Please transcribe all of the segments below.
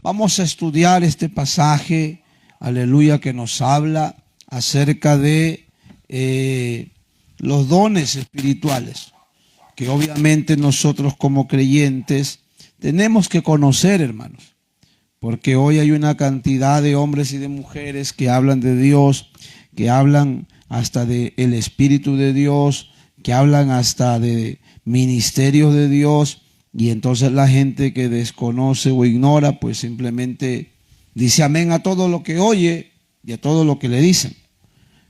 Vamos a estudiar este pasaje, aleluya, que nos habla acerca de los dones espirituales, que obviamente nosotros como creyentes tenemos que conocer, hermanos, porque hoy hay una cantidad de hombres y de mujeres que hablan de Dios, que hablan hasta del Espíritu de Dios, que hablan hasta de ministerios de Dios. Y entonces la gente que desconoce o ignora, pues simplemente dice amén a todo lo que oye y a todo lo que le dicen.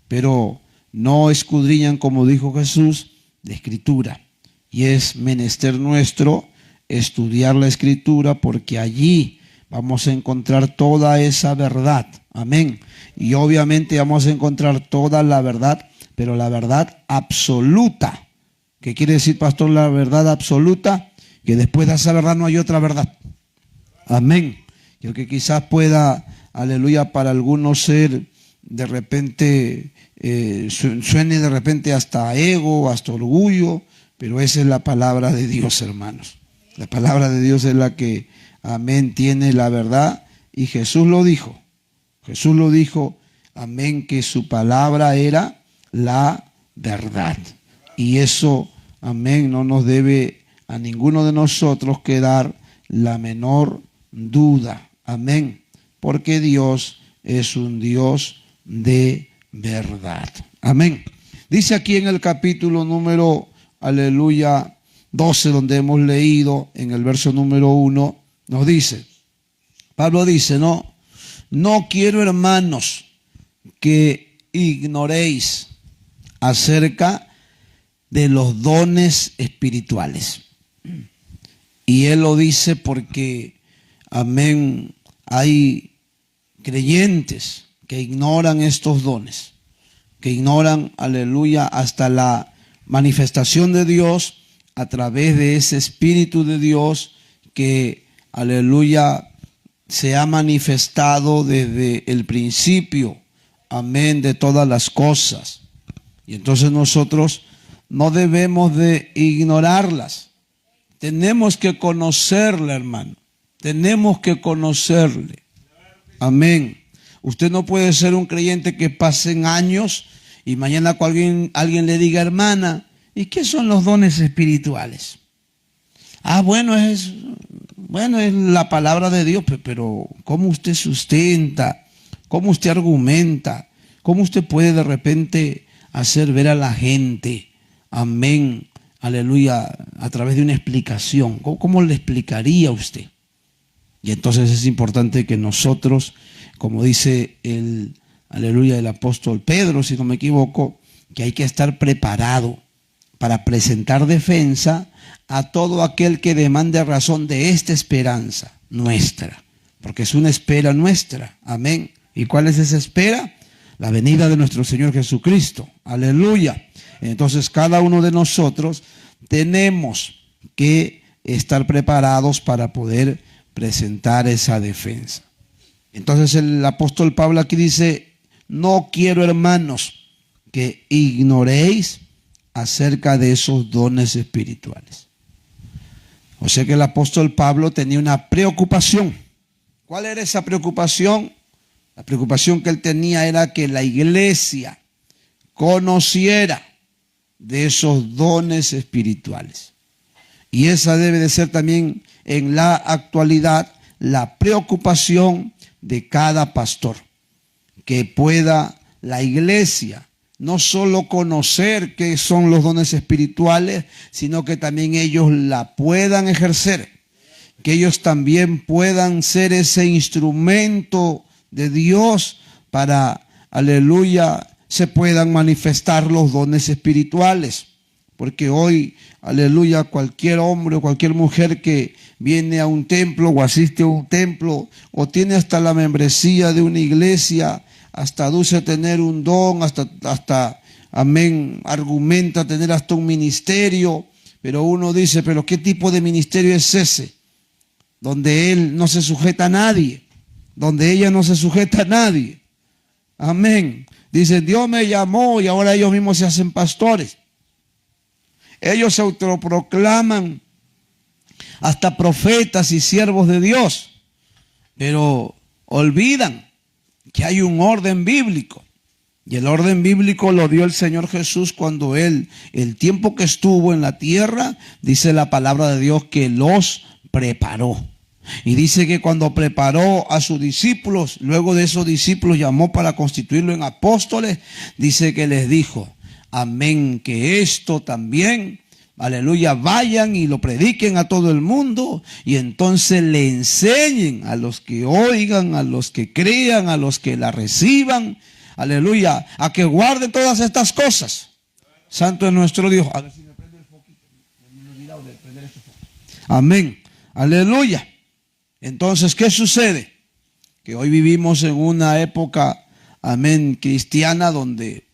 Pero no escudriñan, como dijo Jesús, la Escritura. Y es menester nuestro estudiar la Escritura, porque allí vamos a encontrar toda esa verdad. Amén. Y obviamente vamos a encontrar toda la verdad, pero la verdad absoluta. ¿Qué quiere decir, pastor, la verdad absoluta? Que después de esa verdad no hay otra verdad. Amén. Y el que quizás pueda, aleluya, para algunos ser de repente, suene de repente hasta ego, hasta orgullo, pero esa es la palabra de Dios, hermanos. La palabra de Dios es la que, amén, tiene la verdad. Y Jesús lo dijo. Jesús lo dijo, amén, que su palabra era la verdad. Y eso, amén, no nos debe a ninguno de nosotros quedar la menor duda. Amén. Porque Dios es un Dios de verdad. Amén. Dice aquí en el capítulo número, aleluya, 12, donde hemos leído en el verso número 1, nos dice, Pablo dice, no quiero, hermanos, que ignoréis acerca de los dones espirituales. Y él lo dice porque, amén, hay creyentes que ignoran estos dones, que ignoran, aleluya, hasta la manifestación de Dios a través de ese Espíritu de Dios que, aleluya, se ha manifestado desde el principio, amén, de todas las cosas. Y entonces nosotros no debemos de ignorarlas. Tenemos que conocerle, hermano. Tenemos que conocerle. Amén. Usted no puede ser un creyente que pasen años y mañana alguien le diga, hermana, ¿y qué son los dones espirituales? Bueno, es la palabra de Dios, pero ¿cómo usted sustenta? ¿Cómo usted argumenta? ¿Cómo usted puede de repente hacer ver a la gente, amén, aleluya, a través de una explicación? ¿Cómo le explicaría usted? Y entonces es importante que nosotros, como dice aleluya, el apóstol Pedro, si no me equivoco, que hay que estar preparado para presentar defensa a todo aquel que demande razón de esta esperanza nuestra, porque es una espera nuestra. Amén. ¿Y cuál es esa espera? La venida de nuestro Señor Jesucristo. Aleluya. Entonces cada uno de nosotros tenemos que estar preparados para poder presentar esa defensa. Entonces el apóstol Pablo aquí dice, no quiero, hermanos, que ignoréis acerca de esos dones espirituales. O sea que el apóstol Pablo tenía una preocupación. ¿Cuál era esa preocupación? La preocupación que él tenía era que la iglesia conociera de esos dones espirituales. Y esa debe de ser también en la actualidad la preocupación de cada pastor, que pueda la iglesia no solo conocer qué son los dones espirituales, sino que también ellos la puedan ejercer, que ellos también puedan ser ese instrumento de Dios para, aleluya, se puedan manifestar los dones espirituales. Porque hoy, aleluya, cualquier hombre o cualquier mujer que viene a un templo o asiste a un templo o tiene hasta la membresía de una iglesia, hasta aduce tener un don, hasta amén, argumenta tener hasta un ministerio, pero uno dice, pero ¿qué tipo de ministerio es ese? Donde él no se sujeta a nadie, donde ella no se sujeta a nadie. Amén. Dicen, Dios me llamó y ahora ellos mismos se hacen pastores. Ellos se autoproclaman hasta profetas y siervos de Dios. pero olvidan que hay un orden bíblico. Y el orden bíblico lo dio el Señor Jesús cuando Él, el tiempo que estuvo en la tierra, dice la palabra de Dios que los preparó. Y dice que cuando preparó a sus discípulos, luego de esos discípulos llamó para constituirlo en apóstoles, dice que les dijo, amén, que esto también, aleluya, vayan y lo prediquen a todo el mundo y entonces le enseñen a los que oigan, a los que crean, a los que la reciban, aleluya, a que guarden todas estas cosas. Santo es nuestro Dios. A ver si me prende el foquito. Me he olvidado de prender este foco. Amén. Aleluya. Entonces, ¿qué sucede? Que hoy vivimos en una época, amén, cristiana donde,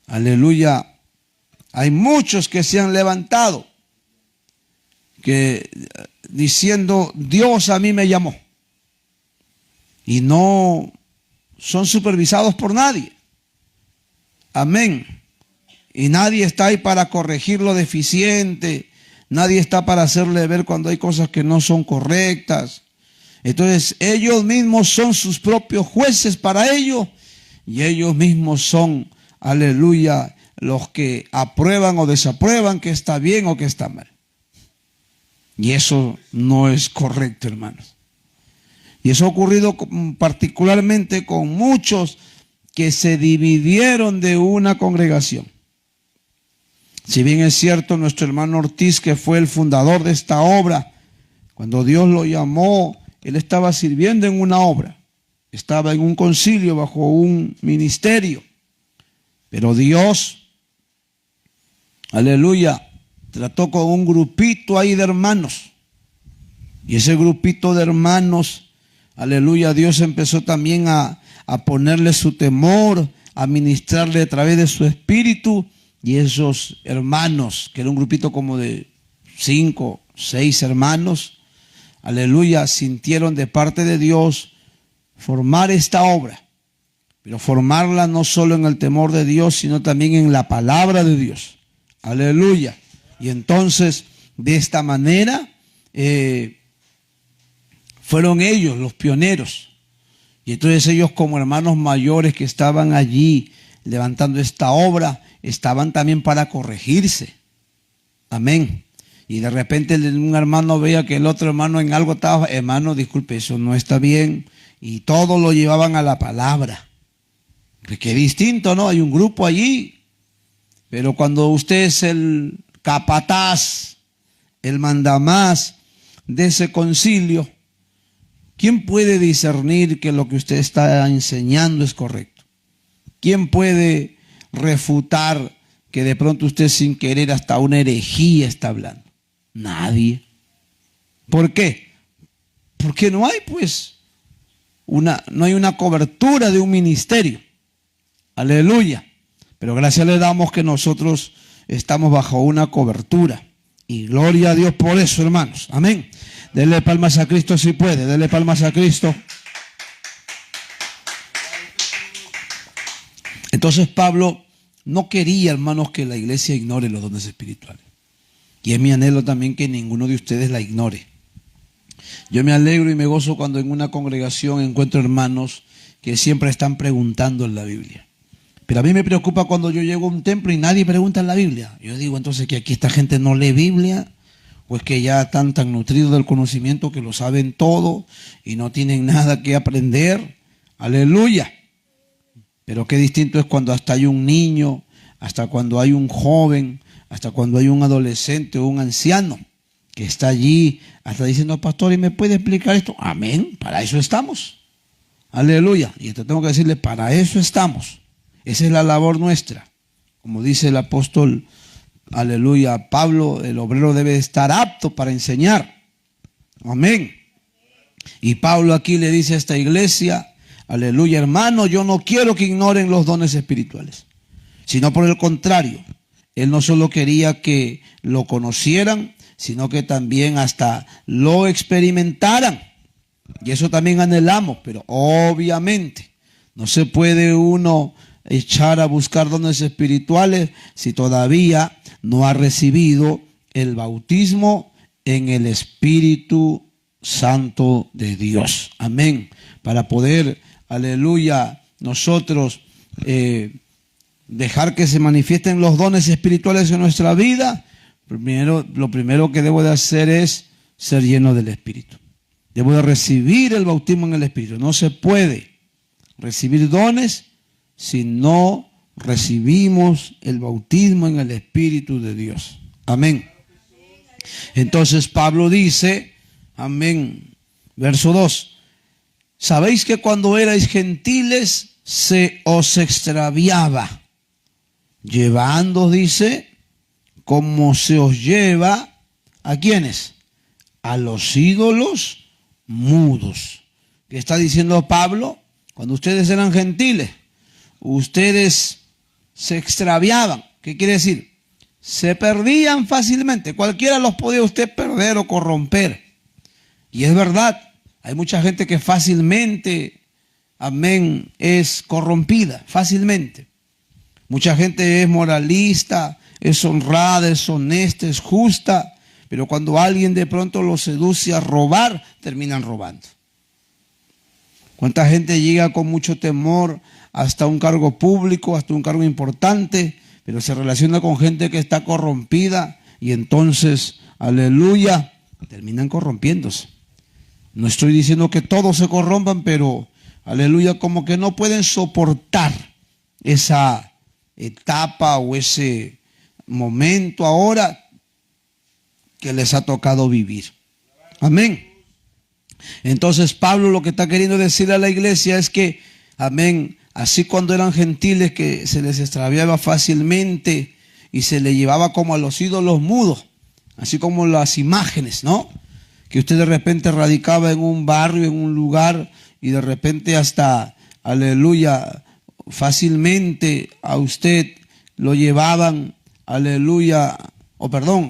aleluya, hay muchos que se han levantado que diciendo, Dios a mí me llamó. Y no son supervisados por nadie. Amén. Y nadie está ahí para corregir lo deficiente. Nadie está para hacerle ver cuando hay cosas que no son correctas. Entonces ellos mismos son sus propios jueces para ello. Y ellos mismos son, aleluya, los que aprueban o desaprueban que está bien o que está mal. Y eso no es correcto, hermanos. Y eso ha ocurrido particularmente con muchos que se dividieron de una congregación. Si bien es cierto, nuestro hermano Ortiz, que fue el fundador de esta obra, cuando Dios lo llamó, él estaba sirviendo en una obra. Estaba en un concilio bajo un ministerio. Pero Dios, aleluya, trató con un grupito ahí de hermanos. Y ese grupito de hermanos, aleluya, Dios empezó también a ponerle su temor, a ministrarle a través de su espíritu. Y esos hermanos, que era un grupito como de 5, 6 hermanos, aleluya, sintieron de parte de Dios formar esta obra. Pero formarla no solo en el temor de Dios, sino también en la palabra de Dios. Aleluya. Y entonces, de esta manera, fueron ellos los pioneros. Y entonces ellos, como hermanos mayores que estaban allí levantando esta obra, estaban también para corregirse. Amén. Y de repente un hermano veía que el otro hermano en algo estaba, hermano, disculpe, eso no está bien. Y todos lo llevaban a la palabra. Porque es distinto, ¿no? Hay un grupo allí. Pero cuando usted es el capataz, el mandamás de ese concilio, ¿quién puede discernir que lo que usted está enseñando es correcto? ¿Quién puede refutar que de pronto usted sin querer hasta una herejía está hablando? Nadie. ¿Por qué? Porque no hay pues no hay una cobertura de un ministerio. Aleluya. Pero gracias le damos que nosotros estamos bajo una cobertura. Y gloria a Dios por eso, hermanos. Amén. Denle palmas a Cristo si puede. Denle palmas a Cristo. Entonces Pablo no quería, hermanos, que la iglesia ignore los dones espirituales. Y es mi anhelo también que ninguno de ustedes la ignore. Yo me alegro y me gozo cuando en una congregación encuentro hermanos que siempre están preguntando en la Biblia. Pero a mí me preocupa cuando yo llego a un templo y nadie pregunta en la Biblia. Yo digo entonces que aquí esta gente no lee Biblia, o es que ya están tan nutridos del conocimiento que lo saben todo y no tienen nada que aprender. Aleluya. Pero qué distinto es cuando hasta hay un niño, hasta cuando hay un joven, hasta cuando hay un adolescente o un anciano que está allí, hasta diciendo, pastor, ¿y me puede explicar esto? Amén, para eso estamos. Aleluya. Y te tengo que decirle, para eso estamos. Esa es la labor nuestra. Como dice el apóstol, aleluya, Pablo, el obrero debe estar apto para enseñar. Amén. Y Pablo aquí le dice a esta iglesia, aleluya, hermano, yo no quiero que ignoren los dones espirituales, sino por el contrario, él no solo quería que lo conocieran, sino que también hasta lo experimentaran. Y eso también anhelamos, pero obviamente no se puede uno echar a buscar dones espirituales si todavía no ha recibido el bautismo en el Espíritu Santo de Dios. Amén. Para poder, aleluya, nosotros dejar que se manifiesten los dones espirituales en nuestra vida, lo primero que debo de hacer es ser lleno del Espíritu. Debo de recibir el bautismo en el Espíritu. No se puede recibir dones si no recibimos el bautismo en el Espíritu de Dios. Amén. Entonces Pablo dice, amén, verso 2, sabéis que cuando erais gentiles se os extraviaba, llevando, dice, como se os lleva, ¿a quiénes? A los ídolos mudos. ¿Qué está diciendo Pablo? Cuando ustedes eran gentiles, ustedes se extraviaban. ¿Qué quiere decir? Se perdían fácilmente. Cualquiera los podía usted perder o corromper. Y es verdad, hay mucha gente que fácilmente, amén, es corrompida, fácilmente. Mucha gente es moralista, es honrada, es honesta, es justa, pero cuando alguien de pronto los seduce a robar, terminan robando. ¿Cuánta gente llega con mucho temor hasta un cargo público, hasta un cargo importante, pero se relaciona con gente que está corrompida y entonces, aleluya, terminan corrompiéndose? No estoy diciendo que todos se corrompan, pero, aleluya, como que no pueden soportar esa etapa o ese momento ahora que les ha tocado vivir. Amén. Entonces Pablo lo que está queriendo decirle a la iglesia es que, amén, así cuando eran gentiles que se les extraviaba fácilmente y se les llevaba como a los ídolos mudos, así como las imágenes, ¿no? Que usted de repente radicaba en un barrio, en un lugar, y de repente hasta, aleluya, fácilmente a usted lo llevaban, aleluya,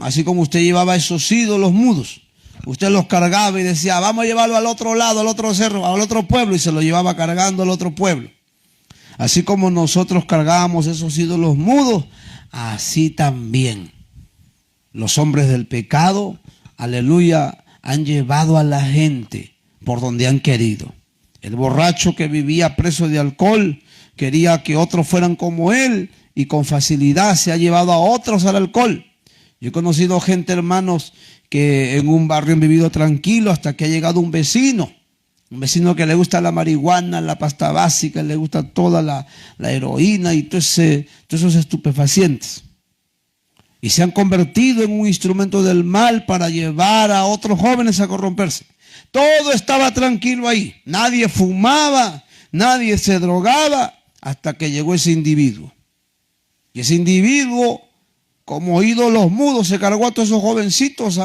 así como usted llevaba esos ídolos mudos, usted los cargaba y decía, vamos a llevarlo al otro lado, al otro cerro, al otro pueblo, y se lo llevaba cargando al otro pueblo. Así como nosotros cargábamos esos ídolos mudos, así también los hombres del pecado, aleluya, han llevado a la gente por donde han querido. El borracho que vivía preso de alcohol quería que otros fueran como él y con facilidad se ha llevado a otros al alcohol. Yo he conocido gente, hermanos, que en un barrio han vivido tranquilo hasta que ha llegado un vecino que le gusta la marihuana, la pasta básica, le gusta toda la heroína y todos esos estupefacientes. Y se han convertido en un instrumento del mal para llevar a otros jóvenes a corromperse. Todo estaba tranquilo ahí. Nadie fumaba, nadie se drogaba hasta que llegó ese individuo. Y ese individuo, como ídolos mudos, se cargó a todos esos jovencitos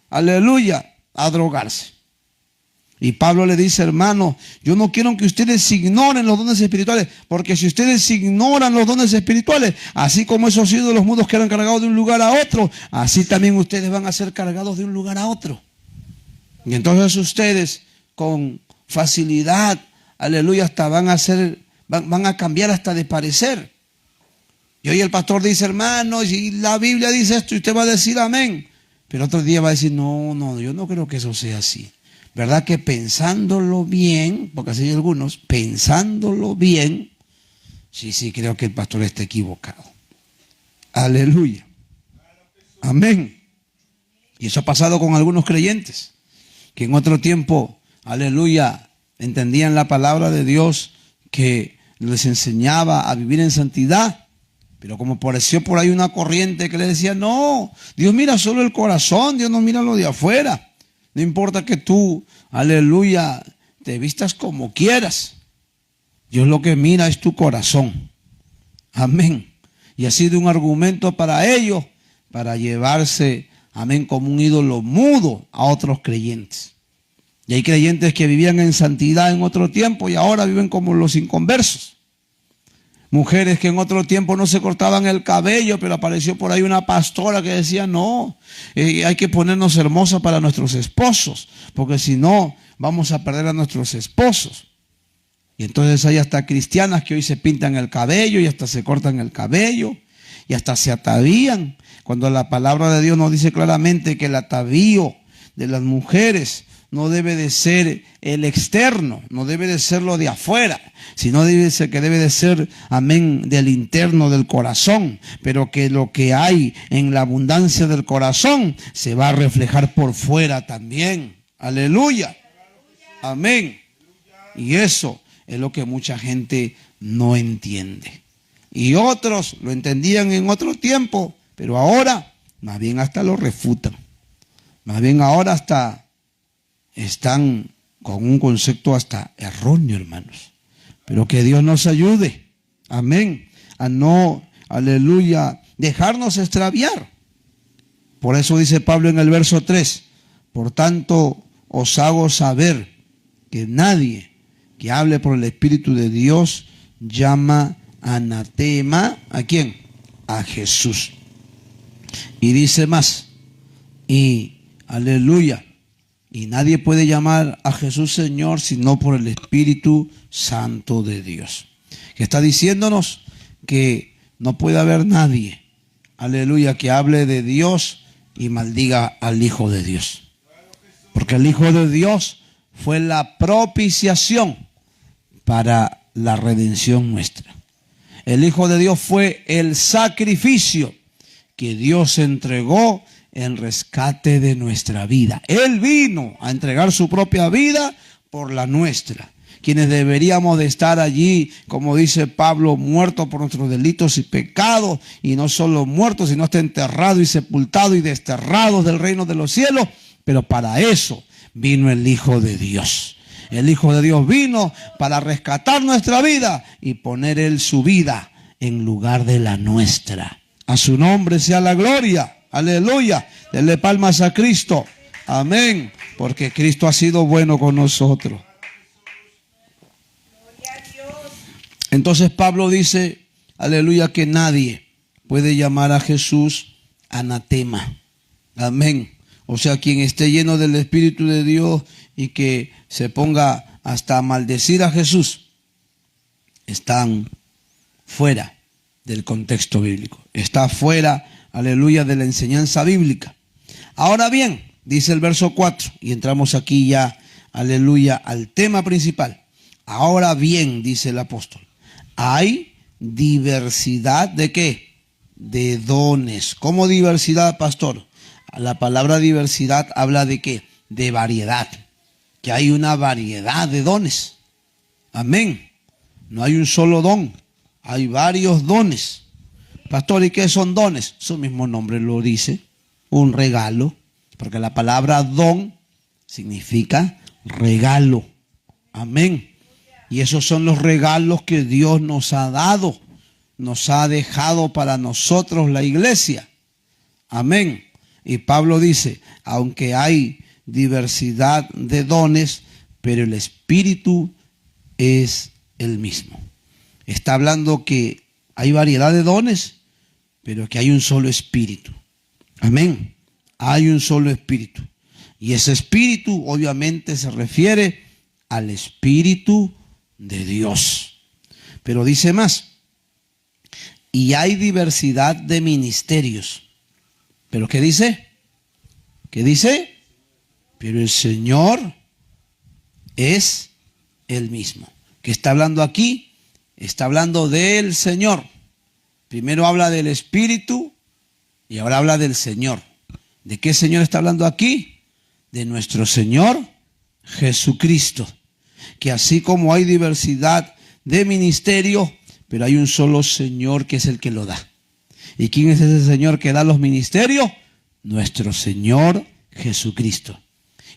aleluya, a drogarse. Y Pablo le dice, hermano, yo no quiero que ustedes ignoren los dones espirituales, porque si ustedes ignoran los dones espirituales, así como esos ídolos mudos que eran cargados de un lugar a otro, así también ustedes van a ser cargados de un lugar a otro. Y entonces ustedes con facilidad, aleluya, hasta van a cambiar hasta de parecer. Y hoy el pastor dice, hermano, y la Biblia dice esto, y usted va a decir amén. Pero otro día va a decir, no, yo no creo que eso sea así. ¿Verdad que pensándolo bien, porque así hay algunos, pensándolo bien, sí, creo que el pastor está equivocado? Aleluya. Amén. Y eso ha pasado con algunos creyentes, que en otro tiempo, aleluya, entendían la palabra de Dios que les enseñaba a vivir en santidad, pero como apareció por ahí una corriente que le decía, no, Dios mira solo el corazón, Dios no mira lo de afuera. No importa que tú, aleluya, te vistas como quieras. Dios lo que mira es tu corazón. Amén. Y ha sido un argumento para ellos, para llevarse, amén, como un ídolo mudo a otros creyentes. Y hay creyentes que vivían en santidad en otro tiempo y ahora viven como los inconversos. Mujeres que en otro tiempo no se cortaban el cabello, pero apareció por ahí una pastora que decía, no, hay que ponernos hermosas para nuestros esposos, porque si no, vamos a perder a nuestros esposos. Y entonces hay hasta cristianas que hoy se pintan el cabello y hasta se cortan el cabello y hasta se atavían, cuando la palabra de Dios nos dice claramente que el atavío de las mujeres no debe de ser el externo, no debe de ser lo de afuera, sino debe de ser, amén, del interno del corazón, pero que lo que hay en la abundancia del corazón se va a reflejar por fuera también. Aleluya. Amén. Y eso es lo que mucha gente no entiende. Y otros lo entendían en otro tiempo, pero ahora más bien hasta lo refutan. Más bien ahora hasta están con un concepto hasta erróneo, hermanos. Pero que Dios nos ayude, amén, a no, aleluya, dejarnos extraviar. Por eso dice Pablo en el verso 3, por tanto os hago saber que nadie que hable por el Espíritu de Dios llama anatema, ¿a quién? A Jesús. Y dice más, y aleluya, y nadie puede llamar a Jesús Señor sino por el Espíritu Santo de Dios. Que está diciéndonos que no puede haber nadie, aleluya, que hable de Dios y maldiga al Hijo de Dios. Porque el Hijo de Dios fue la propiciación para la redención nuestra. El Hijo de Dios fue el sacrificio que Dios entregó en rescate de nuestra vida. Él vino a entregar su propia vida por la nuestra. Quienes deberíamos de estar allí, como dice Pablo, muertos por nuestros delitos y pecados, y no solo muertos, sino hasta enterrados y sepultados y desterrados del reino de los cielos. Pero para eso vino el Hijo de Dios. El Hijo de Dios vino para rescatar nuestra vida y poner Él su vida en lugar de la nuestra. A su nombre sea la gloria. Aleluya. Denle palmas a Cristo. Amén. Porque Cristo ha sido bueno con nosotros. Entonces Pablo dice, aleluya, que nadie puede llamar a Jesús anatema. Amén. O sea, quien esté lleno del Espíritu de Dios y que se ponga hasta a maldecir a Jesús, están fuera del contexto bíblico. Está fuera, aleluya, de la enseñanza bíblica. Ahora bien, dice el verso 4, y entramos aquí ya, aleluya, al tema principal. Ahora bien, dice el apóstol, hay diversidad de ¿qué? De dones. ¿Cómo diversidad, pastor? La palabra diversidad habla de ¿qué? De variedad. Que hay una variedad de dones. Amén. No hay un solo don. Hay varios dones. Pastor, ¿y qué son dones? Su mismo nombre lo dice. Un regalo. Porque la palabra don significa regalo. Amén. Y esos son los regalos que Dios nos ha dado. Nos ha dejado para nosotros la iglesia. Amén. Y Pablo dice, aunque hay diversidad de dones, pero el Espíritu es el mismo. Está hablando que hay variedad de dones, pero que hay un solo Espíritu. Amén. Hay un solo Espíritu. Y ese Espíritu obviamente se refiere al Espíritu de Dios. Pero dice más, y hay diversidad de ministerios. ¿Pero qué dice? ¿Qué dice? Pero el Señor es el mismo. ¿Qué está hablando aquí? Está hablando del Señor. Primero habla del Espíritu y ahora habla del Señor. ¿De qué Señor está hablando aquí? De nuestro Señor Jesucristo. Que así como hay diversidad de ministerios, pero hay un solo Señor que es el que lo da. ¿Y quién es ese Señor que da los ministerios? Nuestro Señor Jesucristo.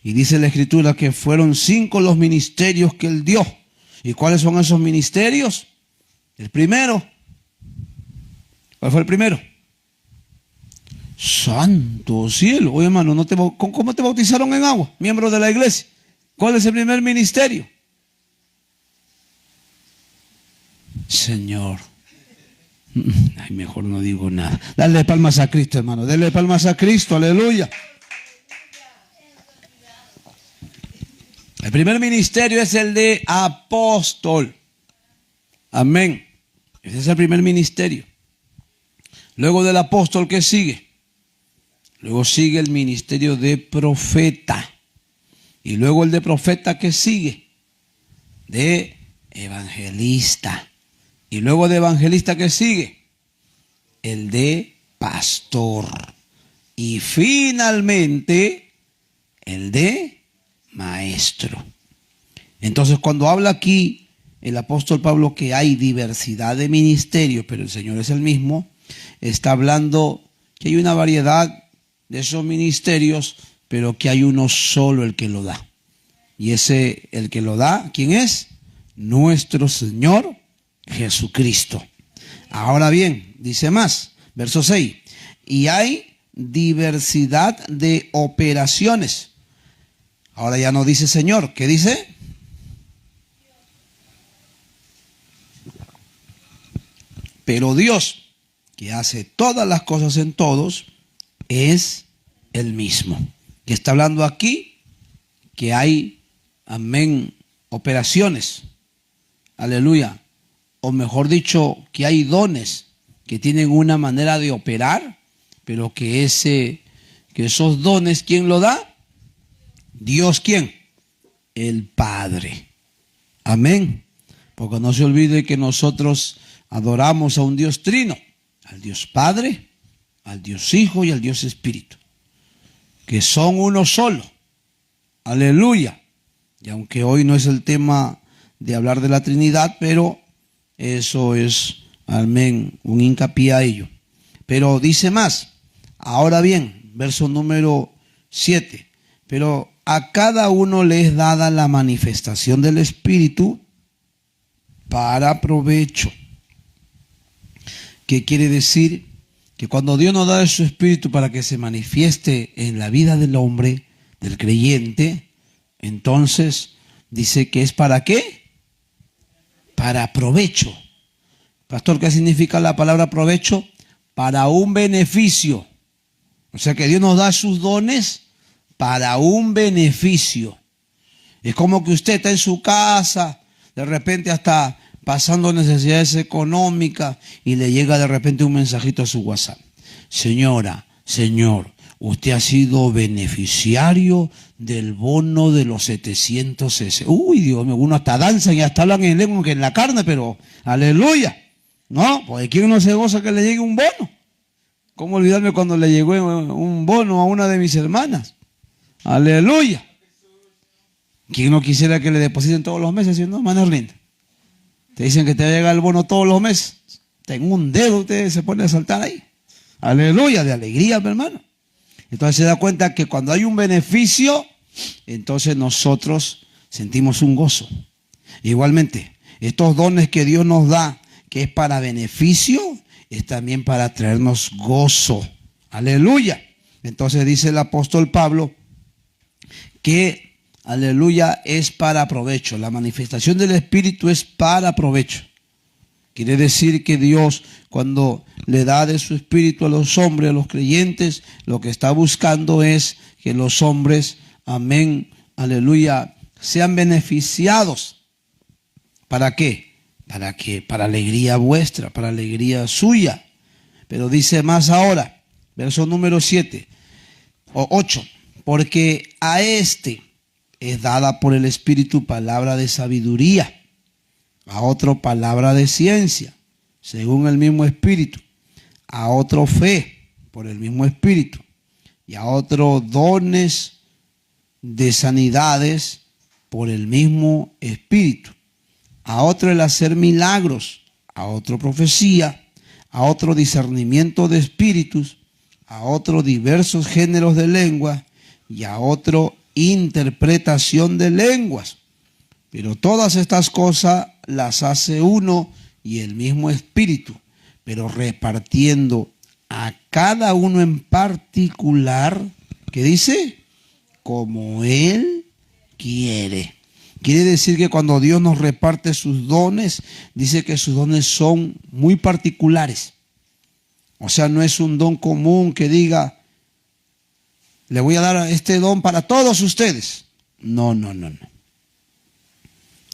Y dice la Escritura que fueron 5 los ministerios que Él dio. ¿Y cuáles son esos ministerios? El primero. ¿Cuál fue el primero? Santo cielo. Oye, hermano, ¿cómo te bautizaron en agua? Miembro de la iglesia. ¿Cuál es el primer ministerio? Señor. Ay, mejor no digo nada. Dale palmas a Cristo, hermano. Dale palmas a Cristo, aleluya. El primer ministerio es el de apóstol. Amén. Ese es el primer ministerio. Luego del apóstol, ¿qué sigue? Luego sigue el ministerio de profeta. Y luego el de profeta, ¿qué sigue? De evangelista. Y luego de evangelista, ¿qué sigue? El de pastor. Y finalmente, el de maestro. Entonces, cuando habla aquí el apóstol Pablo que hay diversidad de ministerios, pero el Señor es el mismo, está hablando que hay una variedad de esos ministerios, pero que hay uno solo el que lo da. Y ese, el que lo da, ¿quién es? Nuestro Señor Jesucristo. Ahora bien, dice más, verso 6, y hay diversidad de operaciones. Ahora ya no dice Señor, ¿qué dice? Pero Dios, que hace todas las cosas en todos, es el mismo. Que está hablando aquí que hay, amén, operaciones. Aleluya. O mejor dicho, que hay dones que tienen una manera de operar, pero que esos dones, ¿quién lo da? Dios, ¿quién? El Padre. Amén. Porque no se olvide que nosotros adoramos a un Dios trino, al Dios Padre, al Dios Hijo y al Dios Espíritu, que son uno solo. Aleluya. Y aunque hoy no es el tema de hablar de la Trinidad, pero eso es, amén, un hincapié a ello. Pero dice más. Ahora bien, verso número 7. Pero a cada uno le es dada la manifestación del Espíritu para provecho. ¿Qué quiere decir? Que cuando Dios nos da su Espíritu para que se manifieste en la vida del hombre, del creyente, entonces dice que es ¿para qué? Para provecho. Pastor, ¿qué significa la palabra provecho? Para un beneficio. O sea que Dios nos da sus dones para un beneficio. Es como que usted está en su casa, de repente hasta pasando necesidades económicas y le llega de repente un mensajito a su WhatsApp. Señora, señor, usted ha sido beneficiario del bono de los 700 S. Uy, Dios mío, uno hasta danza y hasta hablan en lengua que en la carne, pero aleluya. No, pues ¿quién no se goza que le llegue un bono? ¿Cómo olvidarme cuando le llegó un bono a una de mis hermanas? Aleluya. ¿Quién no quisiera que le depositen todos los meses? ¿No, hermano linda? Te dicen que te llega el bono todos los meses. Tengo un dedo, usted se pone a saltar ahí. Aleluya, de alegría, mi hermano. Entonces se da cuenta que cuando hay un beneficio, entonces nosotros sentimos un gozo. Igualmente, estos dones que Dios nos da, que es para beneficio, es también para traernos gozo. Aleluya. Entonces dice el apóstol Pablo que, aleluya, es para provecho. La manifestación del Espíritu es para provecho. Quiere decir que Dios, cuando le da de su Espíritu a los hombres, a los creyentes, lo que está buscando es que los hombres, amén, aleluya, sean beneficiados. ¿Para qué? Para alegría vuestra, para alegría suya. Pero dice más ahora, verso número 7 o 8, porque a este es dada por el Espíritu palabra de sabiduría, a otro palabra de ciencia, según el mismo Espíritu, a otro fe, por el mismo Espíritu, y a otro dones de sanidades, por el mismo Espíritu, a otro el hacer milagros, a otro profecía, a otro discernimiento de espíritus, a otro diversos géneros de lengua y a otro interpretación de lenguas. Pero todas estas cosas las hace uno y el mismo Espíritu, pero repartiendo a cada uno en particular, ¿qué dice? Como Él quiere. Quiere decir que cuando Dios nos reparte sus dones, dice que sus dones son muy particulares. O sea, no es un don común que diga, le voy a dar este don para todos ustedes. No.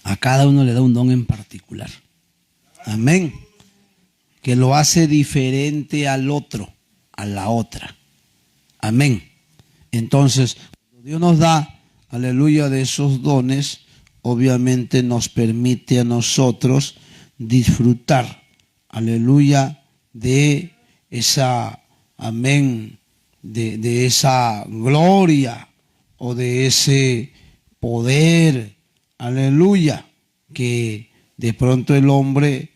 A cada uno le da un don en particular. Amén. Que lo hace diferente al otro, a la otra. Amén. Entonces, cuando Dios nos da, aleluya, de esos dones, obviamente nos permite a nosotros disfrutar, aleluya, de esa, amén, de esa gloria o de ese poder, aleluya, que de pronto el hombre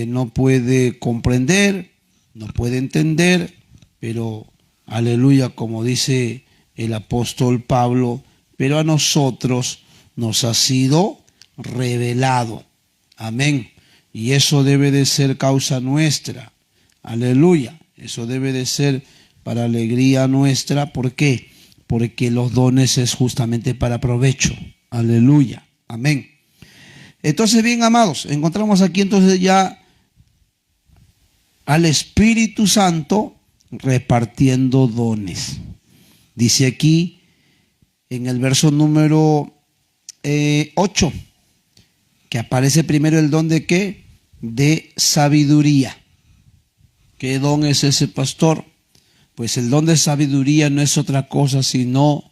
no puede comprender, no puede entender, pero aleluya, como dice el apóstol Pablo, pero a nosotros nos ha sido revelado. Amén. Y eso debe de ser causa nuestra. Aleluya. Eso debe de ser para alegría nuestra. ¿Por qué? Porque los dones es justamente para provecho. Aleluya. Amén. Entonces, bien, amados, encontramos aquí entonces ya al Espíritu Santo repartiendo dones. Dice aquí en el verso número 8 que aparece primero el don de ¿qué? De sabiduría. ¿Qué don es ese, pastor? Pues el don de sabiduría no es otra cosa sino,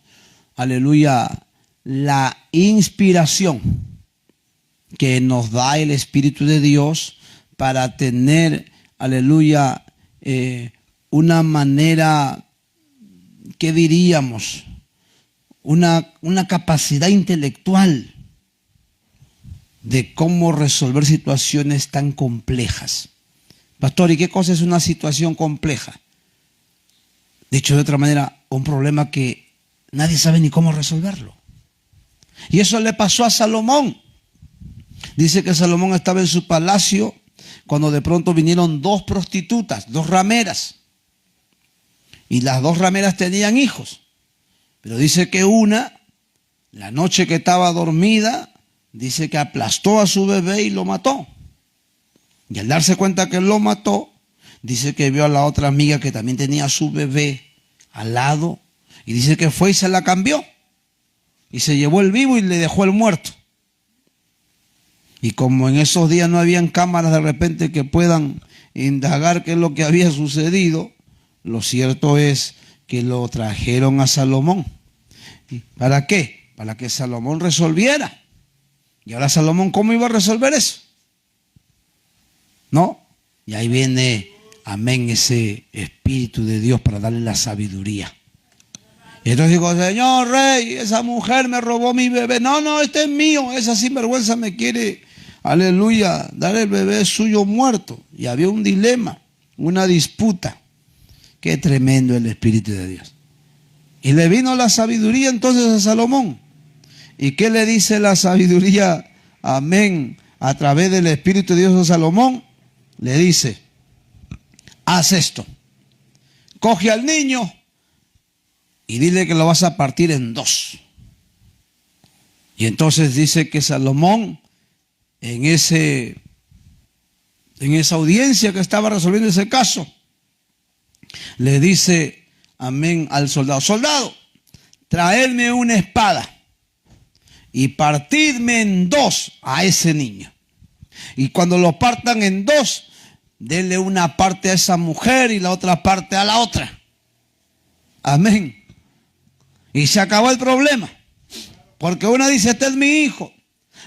aleluya, la inspiración que nos da el Espíritu de Dios para tener, aleluya, una manera, ¿qué diríamos? Una capacidad intelectual de cómo resolver situaciones tan complejas. Pastor, ¿y qué cosa es una situación compleja? Dicho de otra manera, un problema que nadie sabe ni cómo resolverlo. Y eso le pasó a Salomón. Dice que Salomón estaba en su palacio cuando de pronto vinieron dos prostitutas, dos rameras. Y las dos rameras tenían hijos. Pero dice que una, la noche que estaba dormida, dice que aplastó a su bebé y lo mató. Y al darse cuenta que lo mató, dice que vio a la otra amiga que también tenía a su bebé al lado. Y dice que fue y se la cambió. Y se llevó el vivo y le dejó el muerto. Y como en esos días no habían cámaras de repente que puedan indagar qué es lo que había sucedido, lo cierto es que lo trajeron a Salomón. ¿Para qué? Para que Salomón resolviera. Y ahora Salomón, ¿cómo iba a resolver eso? ¿No? Y ahí viene, amén, ese Espíritu de Dios para darle la sabiduría. Y entonces digo, señor rey, esa mujer me robó mi bebé. No, este es mío. Esa sinvergüenza me quiere, aleluya, dar el bebé suyo muerto. Y había un dilema, una disputa. Qué tremendo el Espíritu de Dios. Y le vino la sabiduría entonces a Salomón. ¿Y qué le dice la sabiduría, amén, a través del Espíritu de Dios a Salomón? Le dice, haz esto. Coge al niño y dile que lo vas a partir en dos. Y entonces dice que Salomón, en esa audiencia que estaba resolviendo ese caso, le dice, amén, al soldado, soldado, traedme una espada y partidme en dos a ese niño. Y cuando lo partan en dos, denle una parte a esa mujer y la otra parte a la otra. Amén. Y se acabó el problema. Porque una dice, este es mi hijo.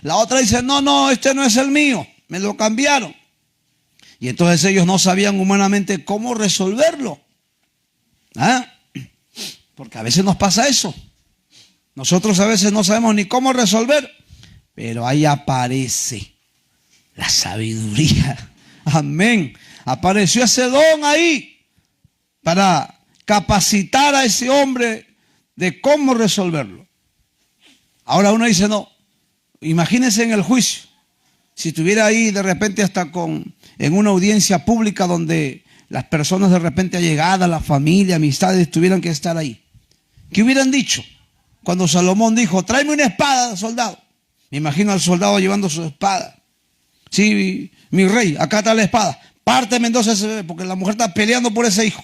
La otra dice, no, este no es el mío. Me lo cambiaron. Y entonces ellos no sabían humanamente cómo resolverlo. ¿Ah? Porque a veces nos pasa eso. Nosotros a veces no sabemos ni cómo resolver. Pero ahí aparece la sabiduría. Amén. Apareció ese don ahí para capacitar a ese hombre de cómo resolverlo. Ahora uno dice, no, imagínense en el juicio. Si estuviera ahí de repente hasta en una audiencia pública donde las personas de repente allegadas, la familia, amistades, tuvieran que estar ahí. ¿Qué hubieran dicho? Cuando Salomón dijo, tráeme una espada, soldado. Me imagino al soldado llevando su espada. Sí, mi rey, acá está la espada. Párteme en dos ese bebé, porque la mujer está peleando por ese hijo.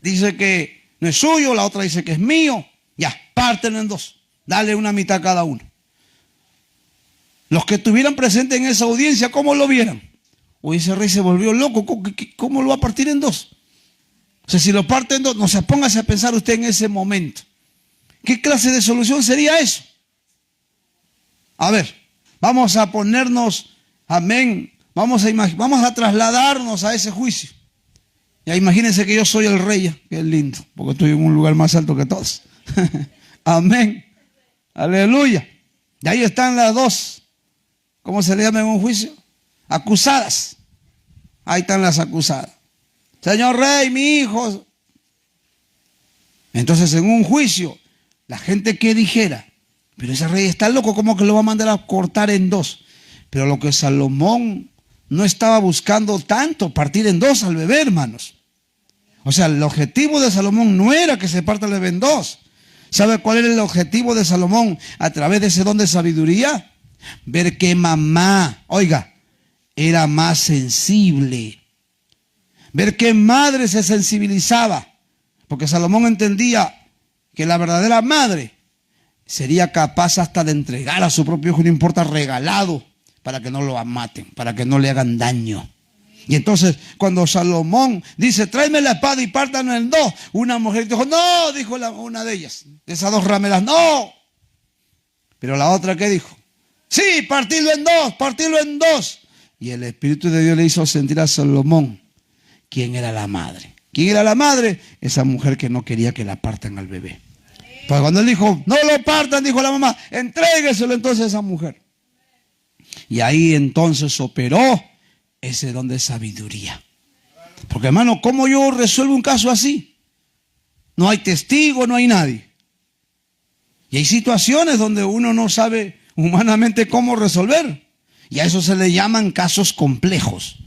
Dice que no es suyo, la otra dice que es mío. Ya, pártenlo en dos. Dale una mitad a cada uno. Los que estuvieran presentes en esa audiencia, ¿cómo lo vieran? O ese rey se volvió loco, ¿cómo lo va a partir en dos? O sea, si lo parten en dos, no se póngase a pensar usted en ese momento. ¿Qué clase de solución sería eso? A ver, vamos a ponernos, amén, vamos a trasladarnos a ese juicio. Ya imagínense que yo soy el rey, que es lindo, porque estoy en un lugar más alto que todos. Amén, aleluya. Y ahí están las dos, ¿cómo se le llama en un juicio? Acusadas. Ahí están las acusadas. Señor rey, mi hijo. Entonces en un juicio, la gente que dijera, pero ese rey está loco, ¿cómo que lo va a mandar a cortar en dos? Pero lo que Salomón no estaba buscando tanto, partir en dos al bebé, hermanos. O sea, el objetivo de Salomón no era que se parta el bebé en dos. ¿Sabe cuál era el objetivo de Salomón a través de ese don de sabiduría? Ver que mamá, oiga, era más sensible. Ver que madre se sensibilizaba. Porque Salomón entendía que la verdadera madre sería capaz hasta de entregar a su propio hijo, no importa, regalado, para que no lo maten, para que no le hagan daño. Y entonces, cuando Salomón dice, tráeme la espada y pártanlo en dos, una mujer dijo, no, dijo una de ellas, de esas dos rameras, no. Pero la otra, ¿qué dijo? Sí, partirlo en dos, partirlo en dos. Y el Espíritu de Dios le hizo sentir a Salomón quién era la madre. ¿Quién era la madre? Esa mujer que no quería que la partan al bebé. Pues cuando él dijo, no lo partan, dijo la mamá, entrégueselo entonces a esa mujer. Y ahí entonces operó ese don de sabiduría. Porque hermano, ¿cómo yo resuelvo un caso así? No hay testigo, no hay nadie. Y hay situaciones donde uno no sabe humanamente cómo resolver. Y a eso se le llaman casos complejos,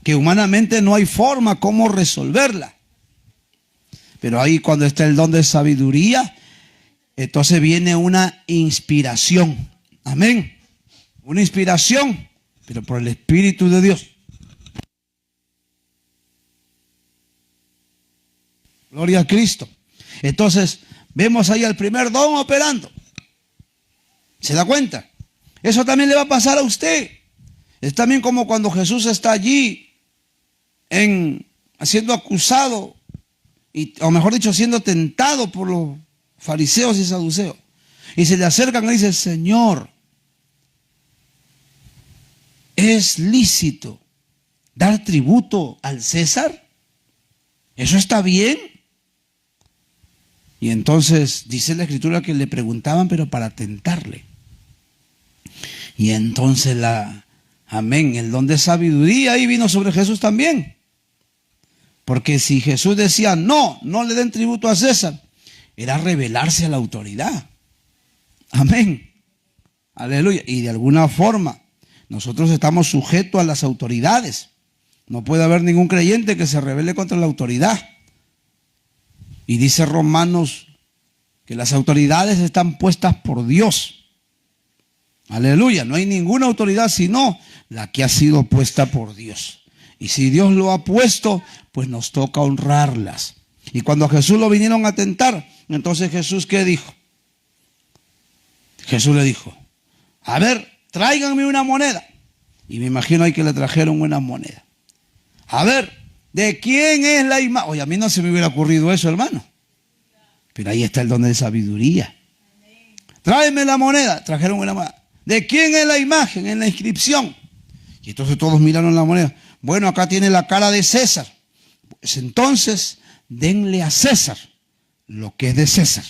que humanamente no hay forma cómo resolverla. Pero ahí cuando está el don de sabiduría, entonces viene una inspiración. Amén. Una inspiración, pero por el Espíritu de Dios. Gloria a Cristo. Entonces, vemos ahí el primer don operando. ¿Se da cuenta? Eso también le va a pasar a usted. Es también como cuando Jesús está allí siendo acusado, o mejor dicho, siendo tentado por los fariseos y saduceos. Y se le acercan y le dicen, Señor, ¿es lícito dar tributo al César? ¿Eso está bien? Y entonces dice la Escritura que le preguntaban, pero para tentarle. Y entonces amén, el don de sabiduría ahí vino sobre Jesús también. Porque si Jesús decía, no le den tributo a César, era rebelarse a la autoridad. Amén. Aleluya. Y de alguna forma, nosotros estamos sujetos a las autoridades. No puede haber ningún creyente que se rebele contra la autoridad. Y dice Romanos que las autoridades están puestas por Dios. Aleluya. No hay ninguna autoridad sino la que ha sido puesta por Dios. Y si Dios lo ha puesto, pues nos toca honrarlas. Y cuando a Jesús lo vinieron a tentar, entonces Jesús, ¿qué dijo? Jesús le dijo, a ver, tráiganme una moneda. Y me imagino ahí que le trajeron una moneda. A ver, ¿de quién es la imagen? Oye, a mí no se me hubiera ocurrido eso, hermano. Pero ahí está el don de sabiduría. Tráeme la moneda. Trajeron una moneda. ¿De quién es la imagen en la inscripción? Y entonces todos miraron la moneda. Bueno, acá tiene la cara de César. Pues entonces, denle a César lo que es de César.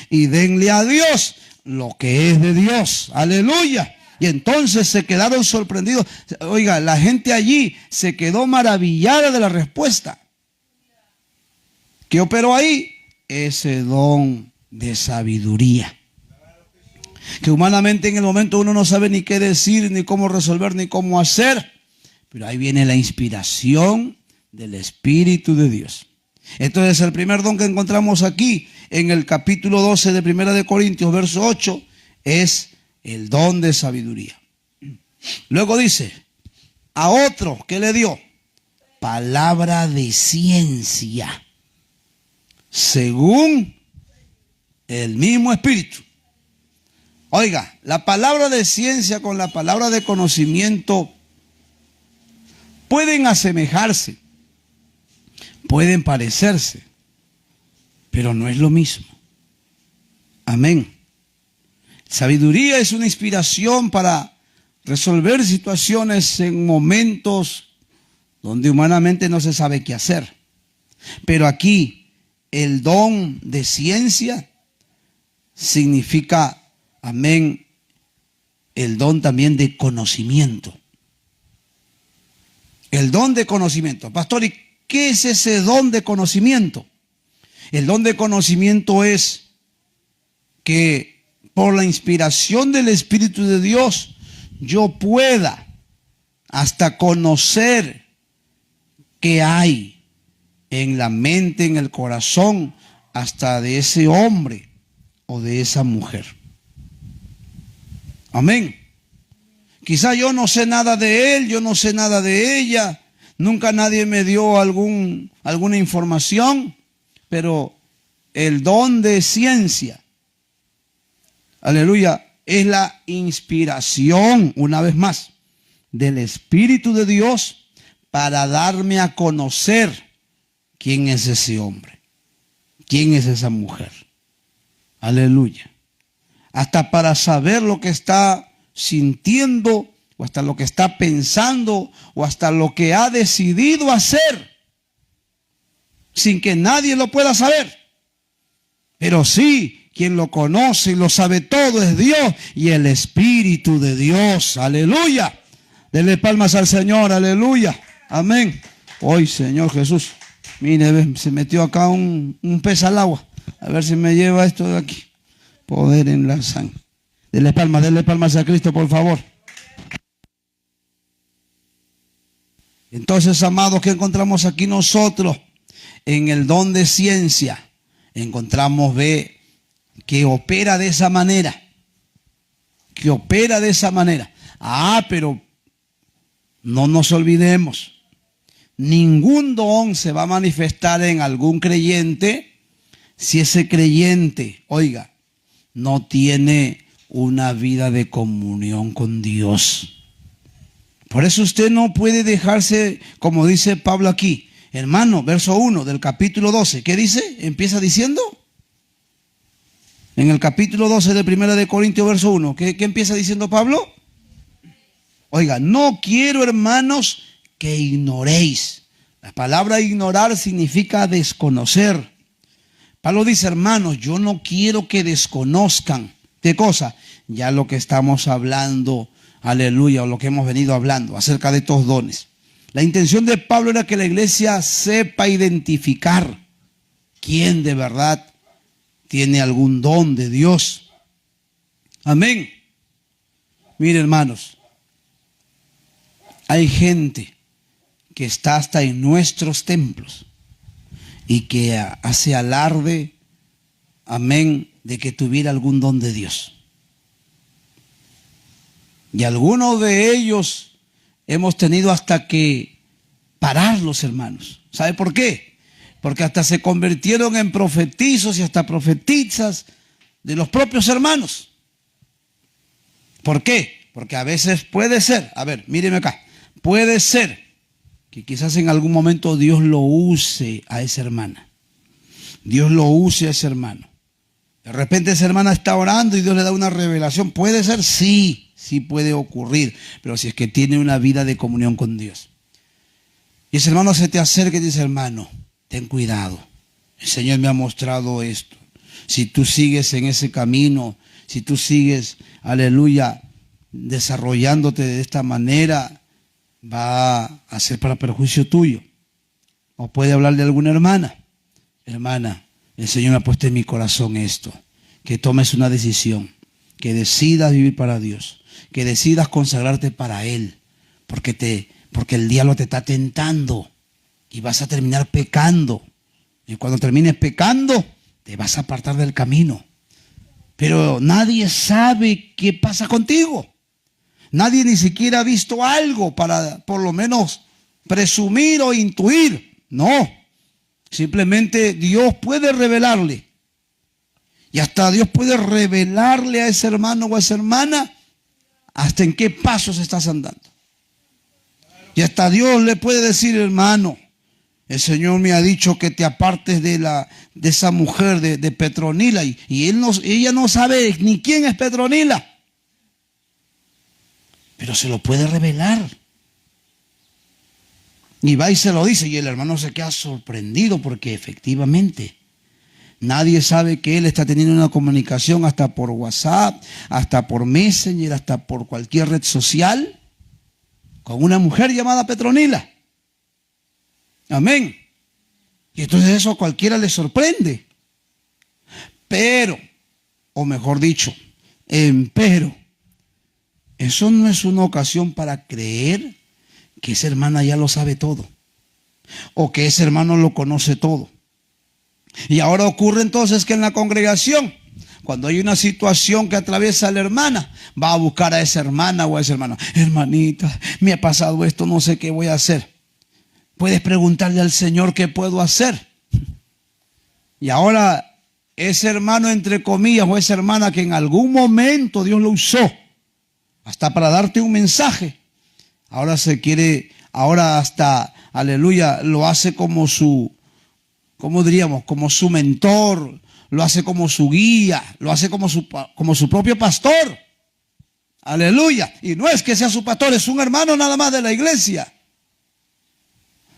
Y denle a Dios lo que es de Dios. Aleluya. Y entonces se quedaron sorprendidos. Oiga, la gente allí se quedó maravillada de la respuesta. ¿Qué operó ahí? Ese don de sabiduría. Que humanamente en el momento uno no sabe ni qué decir, ni cómo resolver, ni cómo hacer. Pero ahí viene la inspiración del Espíritu de Dios. Entonces el primer don que encontramos aquí en el capítulo 12 de 1 de Corintios, verso 8, es el don de sabiduría. Luego dice, a otro, ¿qué le dio? Palabra de ciencia, según el mismo Espíritu. Oiga, la palabra de ciencia con la palabra de conocimiento pueden asemejarse, Pueden parecerse, pero no es lo mismo. Amén. Sabiduría es una inspiración para resolver situaciones en momentos donde humanamente no se sabe qué hacer. Pero aquí el don de ciencia significa, amén, el don también de conocimiento. El don de conocimiento. Pastor, ¿y qué es ese don de conocimiento? El don de conocimiento es que por la inspiración del Espíritu de Dios yo pueda hasta conocer qué hay en la mente, en el corazón, hasta de ese hombre o de esa mujer. Amén. Quizá yo no sé nada de él, yo no sé nada de ella, nunca nadie me dio alguna información, pero el don de ciencia, aleluya, es la inspiración, una vez más, del Espíritu de Dios para darme a conocer quién es ese hombre, quién es esa mujer. Aleluya. Hasta para saber lo que está sintiendo, o hasta lo que está pensando, o hasta lo que ha decidido hacer, sin que nadie lo pueda saber. Pero sí, quien lo conoce y lo sabe todo es Dios y el Espíritu de Dios. Aleluya. Denle palmas al Señor. Aleluya. Amén. Hoy, Señor Jesús. Mire, se metió acá un pez al agua. A ver si me lleva esto de aquí. Poder en la sangre. Denle palmas a Cristo, por favor. Entonces, amados, ¿qué encontramos aquí nosotros? En el don de ciencia encontramos que opera de esa manera. Que opera de esa manera. Pero no nos olvidemos. Ningún don se va a manifestar en algún creyente si ese creyente, oiga, no tiene una vida de comunión con Dios. Por eso usted no puede dejarse, como dice Pablo aquí, hermano, verso 1 del capítulo 12. ¿Qué dice? Empieza diciendo. En el capítulo 12 de 1 de Corintios, verso 1. ¿Qué empieza diciendo Pablo? Oiga, no quiero, hermanos, que ignoréis. La palabra ignorar significa desconocer. Pablo dice, hermanos, yo no quiero que desconozcan. ¿Qué cosa? Ya lo que estamos hablando, aleluya, o lo que hemos venido hablando acerca de estos dones. La intención de Pablo era que la iglesia sepa identificar quién de verdad tiene algún don de Dios. Amén. Mire, hermanos, hay gente que está hasta en nuestros templos y que hace alarde, amén, de que tuviera algún don de Dios. Y algunos de ellos hemos tenido hasta que pararlos, hermanos. ¿Sabe por qué? Porque hasta se convirtieron en profetizos y hasta profetizas de los propios hermanos. ¿Por qué? Porque a veces puede ser, a ver, míreme acá, puede ser que quizás en algún momento Dios lo use a esa hermana. Dios lo use a ese hermano. De repente esa hermana está orando y Dios le da una revelación. ¿Puede ser? Sí, sí puede ocurrir. Pero si es que tiene una vida de comunión con Dios. Y ese hermano se te acerca y dice, hermano, ten cuidado. El Señor me ha mostrado esto. Si tú sigues en ese camino, si tú sigues, aleluya, desarrollándote de esta manera, va a ser para perjuicio tuyo. O puede hablar de alguna hermana. Hermana, el Señor me ha puesto en mi corazón esto. Que tomes una decisión. Que decidas vivir para Dios. Que decidas consagrarte para Él. Porque el diablo te está tentando. Y vas a terminar pecando. Y cuando termines pecando, te vas a apartar del camino. Pero nadie sabe qué pasa contigo. Nadie ni siquiera ha visto algo para por lo menos presumir o intuir. No. Simplemente Dios puede revelarle. Y hasta Dios puede revelarle a ese hermano o a esa hermana hasta en qué pasos estás andando. Y hasta Dios le puede decir, hermano, El Señor me ha dicho que te apartes de esa mujer, de Petronila. Y ella no sabe ni quién es Petronila. Pero se lo puede revelar. Y va y se lo dice. Y el hermano se queda sorprendido porque efectivamente nadie sabe que él está teniendo una comunicación hasta por WhatsApp, hasta por Messenger, hasta por cualquier red social con una mujer llamada Petronila. Amén. Y entonces eso a cualquiera le sorprende. Pero, o mejor dicho, empero, eso no es una ocasión para creer que esa hermana ya lo sabe todo, o que ese hermano lo conoce todo. Y ahora ocurre entonces que en la congregación, cuando hay una situación que atraviesa a la hermana, va a buscar a esa hermana o a ese hermano. Hermanita, me ha pasado esto, no sé qué voy a hacer. Puedes preguntarle al Señor qué puedo hacer. Y ahora ese hermano, entre comillas, o esa hermana que en algún momento Dios lo usó hasta para darte un mensaje, ahora se quiere, ahora hasta, aleluya, lo hace como su, ¿cómo diríamos? Como su mentor, lo hace como su guía, lo hace como su propio pastor. Aleluya. Y no es que sea su pastor, es un hermano nada más de la iglesia.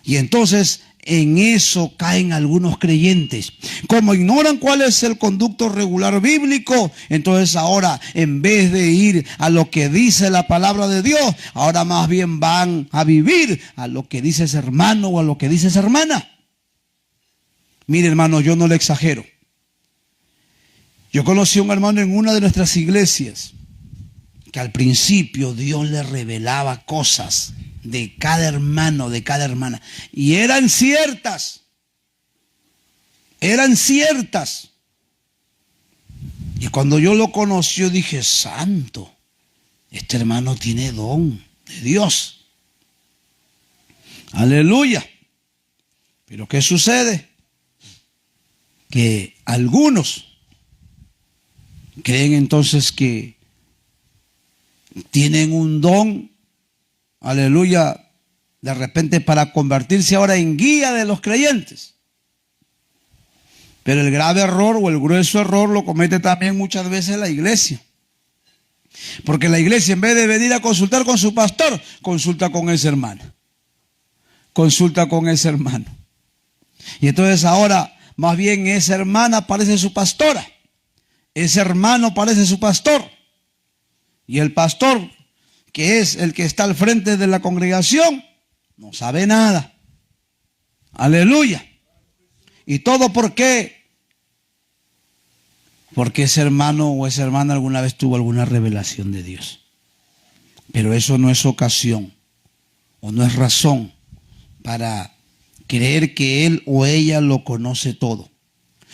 Y entonces en eso caen algunos creyentes. Como ignoran cuál es el conducto regular bíblico, entonces ahora en vez de ir a lo que dice la palabra de Dios, ahora más bien van a vivir a lo que dice ese hermano o a lo que dice esa hermana. Mire, hermano, yo no le exagero. Yo conocí a un hermano en una de nuestras iglesias que al principio Dios le revelaba cosas de cada hermano, de cada hermana. Y eran ciertas. Eran ciertas. Y cuando yo lo conocí, yo dije, santo, este hermano tiene don de Dios. Aleluya. Pero ¿qué sucede? Que algunos creen entonces que tienen un don, aleluya, de repente para convertirse ahora en guía de los creyentes. Pero el grave error o el grueso error lo comete también muchas veces la iglesia. Porque la iglesia, en vez de venir a consultar con su pastor, consulta con ese hermano. Consulta con ese hermano. Y entonces ahora, más bien esa hermana parece su pastora. Ese hermano parece su pastor. Y el pastor, que es el que está al frente de la congregación, no sabe nada. Aleluya. ¿Y todo por qué? Porque ese hermano o esa hermana alguna vez tuvo alguna revelación de Dios. Pero eso no es ocasión o no es razón para creer que él o ella lo conoce todo.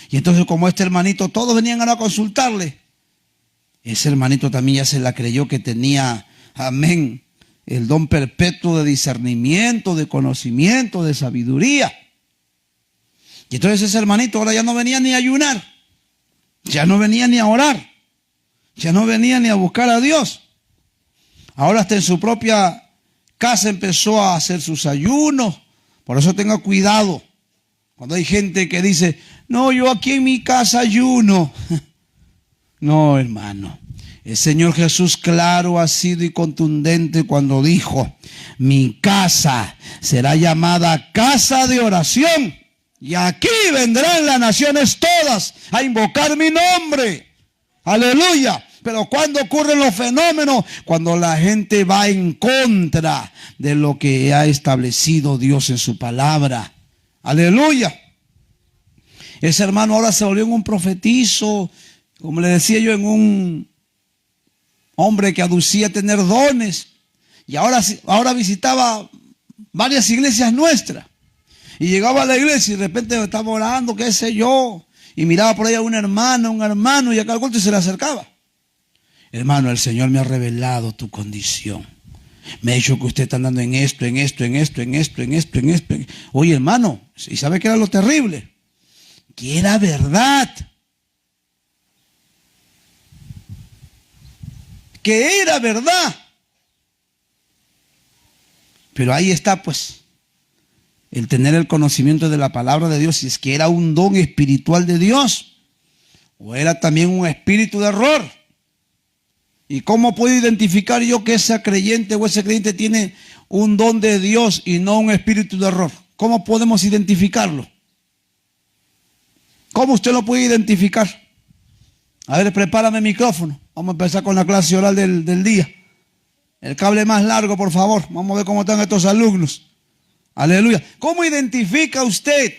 Y entonces, como este hermanito, todos venían a consultarle. Ese hermanito también ya se la creyó que tenía, amén, el don perpetuo de discernimiento, de conocimiento, de sabiduría. Y entonces ese hermanito ahora ya no venía ni a ayunar, ya no venía ni a orar, ya no venía ni a buscar a Dios. Ahora hasta en su propia casa empezó a hacer sus ayunos. Por eso tenga cuidado cuando hay gente que dice, no, yo aquí en mi casa ayuno. No, hermano. El Señor Jesús claro ha sido y contundente cuando dijo, mi casa será llamada casa de oración. Y aquí vendrán las naciones todas a invocar mi nombre. Aleluya. Pero ¿cuándo ocurren los fenómenos? Cuando la gente va en contra de lo que ha establecido Dios en su palabra. Aleluya. Ese hermano ahora se volvió en un profetizo, como le decía yo, en un hombre que aducía tener dones. Y ahora visitaba varias iglesias nuestras. Y llegaba a la iglesia y de repente estaba orando, qué sé yo. Y miraba por ahí a una hermana, un hermano, y acá al culto y se le acercaba. Hermano, el Señor me ha revelado tu condición. Me ha dicho que usted está andando en esto, en esto, en esto, en esto, en esto, en esto. Oye, hermano, ¿y sabe qué era lo terrible? Que era verdad. Que era verdad. Pero ahí está, pues, el tener el conocimiento de la palabra de Dios, si es que era un don espiritual de Dios o era también un espíritu de error. ¿Y cómo puedo identificar yo que ese creyente o ese creyente tiene un don de Dios y no un espíritu de error? ¿Cómo podemos identificarlo? ¿Cómo usted lo puede identificar? A ver, prepárame el micrófono. Vamos a empezar con la clase oral del día. El cable más largo, por favor. Vamos a ver cómo están estos alumnos. Aleluya. ¿Cómo identifica usted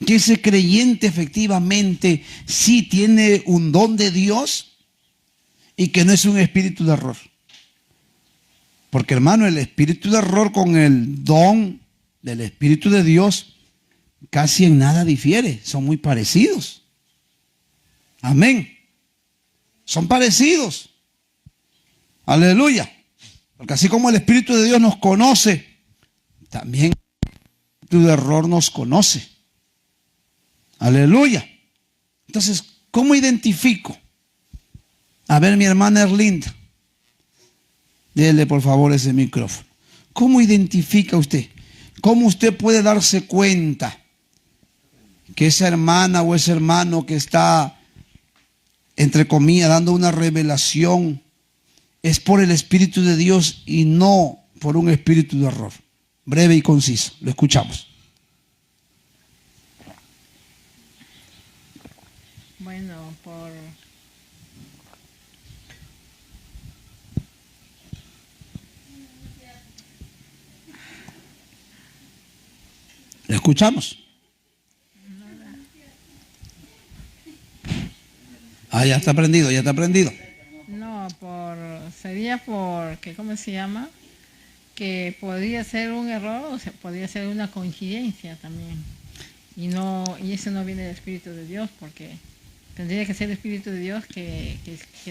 que ese creyente efectivamente sí tiene un don de Dios y que no es un espíritu de error? Porque, hermano, el espíritu de error con el don del Espíritu de Dios casi en nada difiere. Son muy parecidos. Amén. Son parecidos. Aleluya. Porque así como el Espíritu de Dios nos conoce, también el espíritu de error nos conoce. Aleluya. Entonces, ¿cómo identifico? A ver, mi hermana Erlinda, dele por favor ese micrófono. ¿Cómo identifica usted? ¿Cómo usted puede darse cuenta que esa hermana o ese hermano que está, entre comillas, dando una revelación, es por el Espíritu de Dios y no por un espíritu de error? Breve y conciso, lo escuchamos. Bueno, ¿lo escuchamos? Ah, ya está prendido, ya está prendido. no, sería porque, ¿cómo se llama? Que podría ser un error o podría ser una coincidencia también. Y eso no viene del Espíritu de Dios, porque tendría que ser el Espíritu de Dios que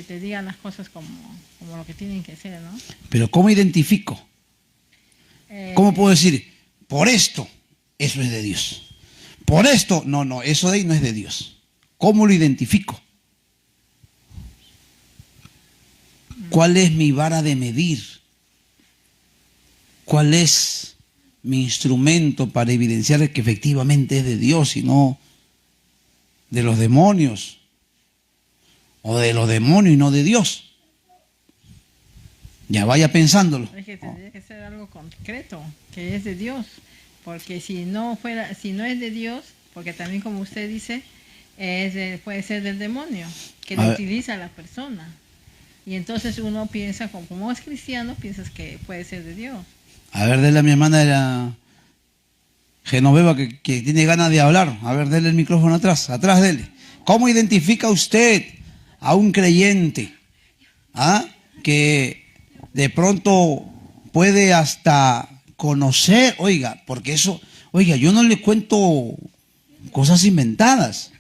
te diga las cosas como lo que tienen que ser, ¿no? Pero ¿cómo identifico? ¿Cómo puedo decir, por esto, eso es de Dios? Por esto, no, eso de ahí no es de Dios. ¿Cómo lo identifico? ¿Cuál es mi vara de medir? ¿Cuál es mi instrumento para evidenciar que efectivamente es de Dios y no de los demonios? O de los demonios y no de Dios. Ya vaya pensándolo. Es que tendría que ser algo concreto, que es de Dios. Porque si no es de Dios, porque también como usted dice, puede ser del demonio, que lo utiliza a la persona. Y entonces uno piensa, como es cristiano, piensas que puede ser de Dios. A ver, dele a mi hermana de la Genoveva que tiene ganas de hablar. A ver, dele el micrófono atrás dele. ¿Cómo identifica usted a un creyente que de pronto puede hasta conocer? Oiga, porque eso, yo no le cuento cosas inventadas.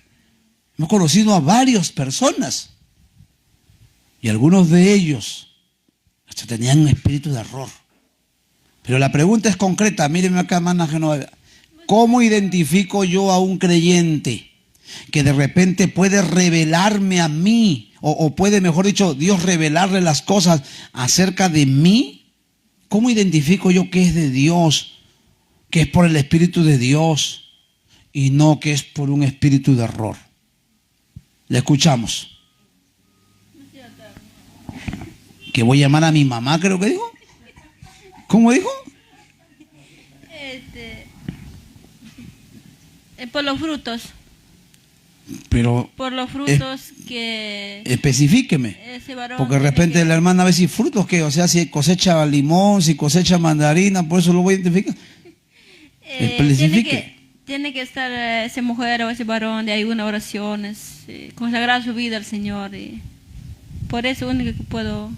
Hemos conocido a varias personas y algunos de ellos hasta tenían un espíritu de error. Pero la pregunta es concreta. Mírenme acá, hermana Genoveva. ¿Cómo identifico yo a un creyente que de repente puede revelarme a mí, o puede, mejor dicho, Dios revelarle las cosas acerca de mí? ¿Cómo identifico yo que es de Dios, que es por el Espíritu de Dios y no que es por un espíritu de error? Le escuchamos. Que voy a llamar a mi mamá, creo que dijo. ¿Cómo dijo? Por los frutos. Pero por los frutos que especifíqueme, ese varón porque de repente la hermana ve si frutos que, o sea, si cosecha limón, si cosecha mandarina, por eso lo voy a identificar. Especifique. Tiene que estar esa mujer o ese varón de alguna oración, consagrar su vida al Señor, y por eso único que puedo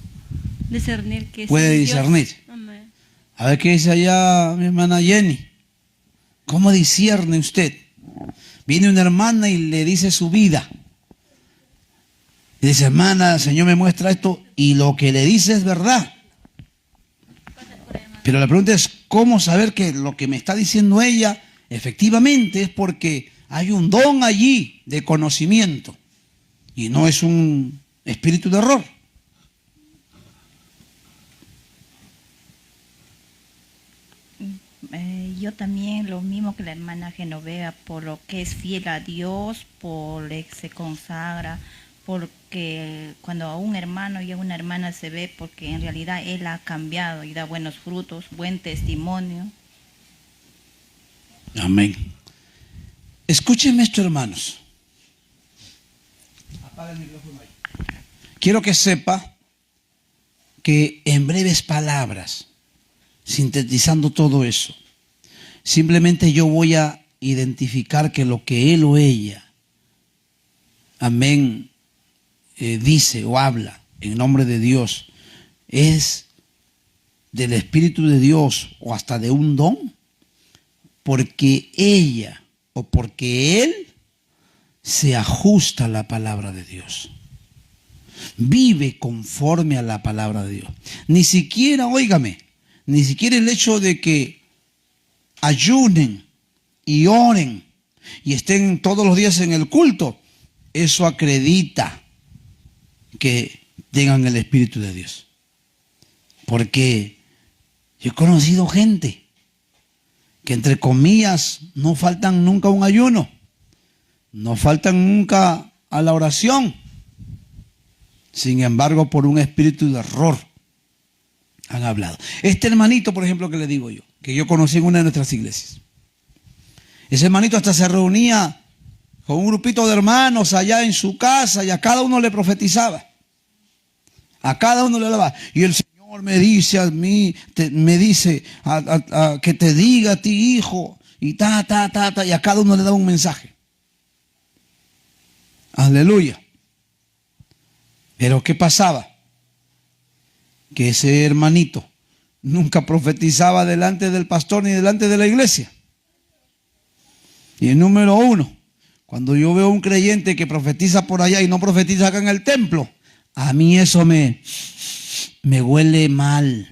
discernir que puede es discernir. Dios. Amén. A ver qué dice allá mi hermana Jenny. ¿Cómo discierne usted? Viene una hermana y le dice su vida. Y dice, hermana, el Señor me muestra esto, y lo que le dice es verdad. Pero la pregunta es, ¿cómo saber que lo que me está diciendo ella efectivamente es porque hay un don allí de conocimiento y no es un espíritu de error? Yo también, lo mismo que la hermana Genoveva, por lo que es fiel a Dios, por lo que se consagra, porque cuando a un hermano y a una hermana se ve, porque en realidad él ha cambiado y da buenos frutos, buen testimonio. Amén. Escúchenme esto, hermanos. Apaga el micrófono ahí. Quiero que sepa que en breves palabras, sintetizando todo eso, simplemente yo voy a identificar que lo que él o ella, amén, dice o habla en nombre de Dios, es del Espíritu de Dios o hasta de un don, porque ella o porque él se ajusta a la palabra de Dios. Vive conforme a la palabra de Dios. Ni siquiera, óigame, ni siquiera el hecho de que ayunen y oren y estén todos los días en el culto, eso acredita que tengan el Espíritu de Dios. Porque yo he conocido gente que, entre comillas, no faltan nunca a un ayuno, no faltan nunca a la oración. Sin embargo, por un espíritu de error han hablado. Este hermanito, por ejemplo, que le digo yo, que yo conocí en una de nuestras iglesias. Ese hermanito hasta se reunía con un grupito de hermanos allá en su casa y a cada uno le profetizaba. A cada uno le hablaba. Y el Señor me dice a mí, me dice que te diga a ti, hijo, y y a cada uno le daba un mensaje. Aleluya. Pero ¿qué pasaba? Que ese hermanito nunca profetizaba delante del pastor ni delante de la iglesia. Y el número uno, cuando yo veo un creyente que profetiza por allá y no profetiza acá en el templo, a mí eso me huele mal.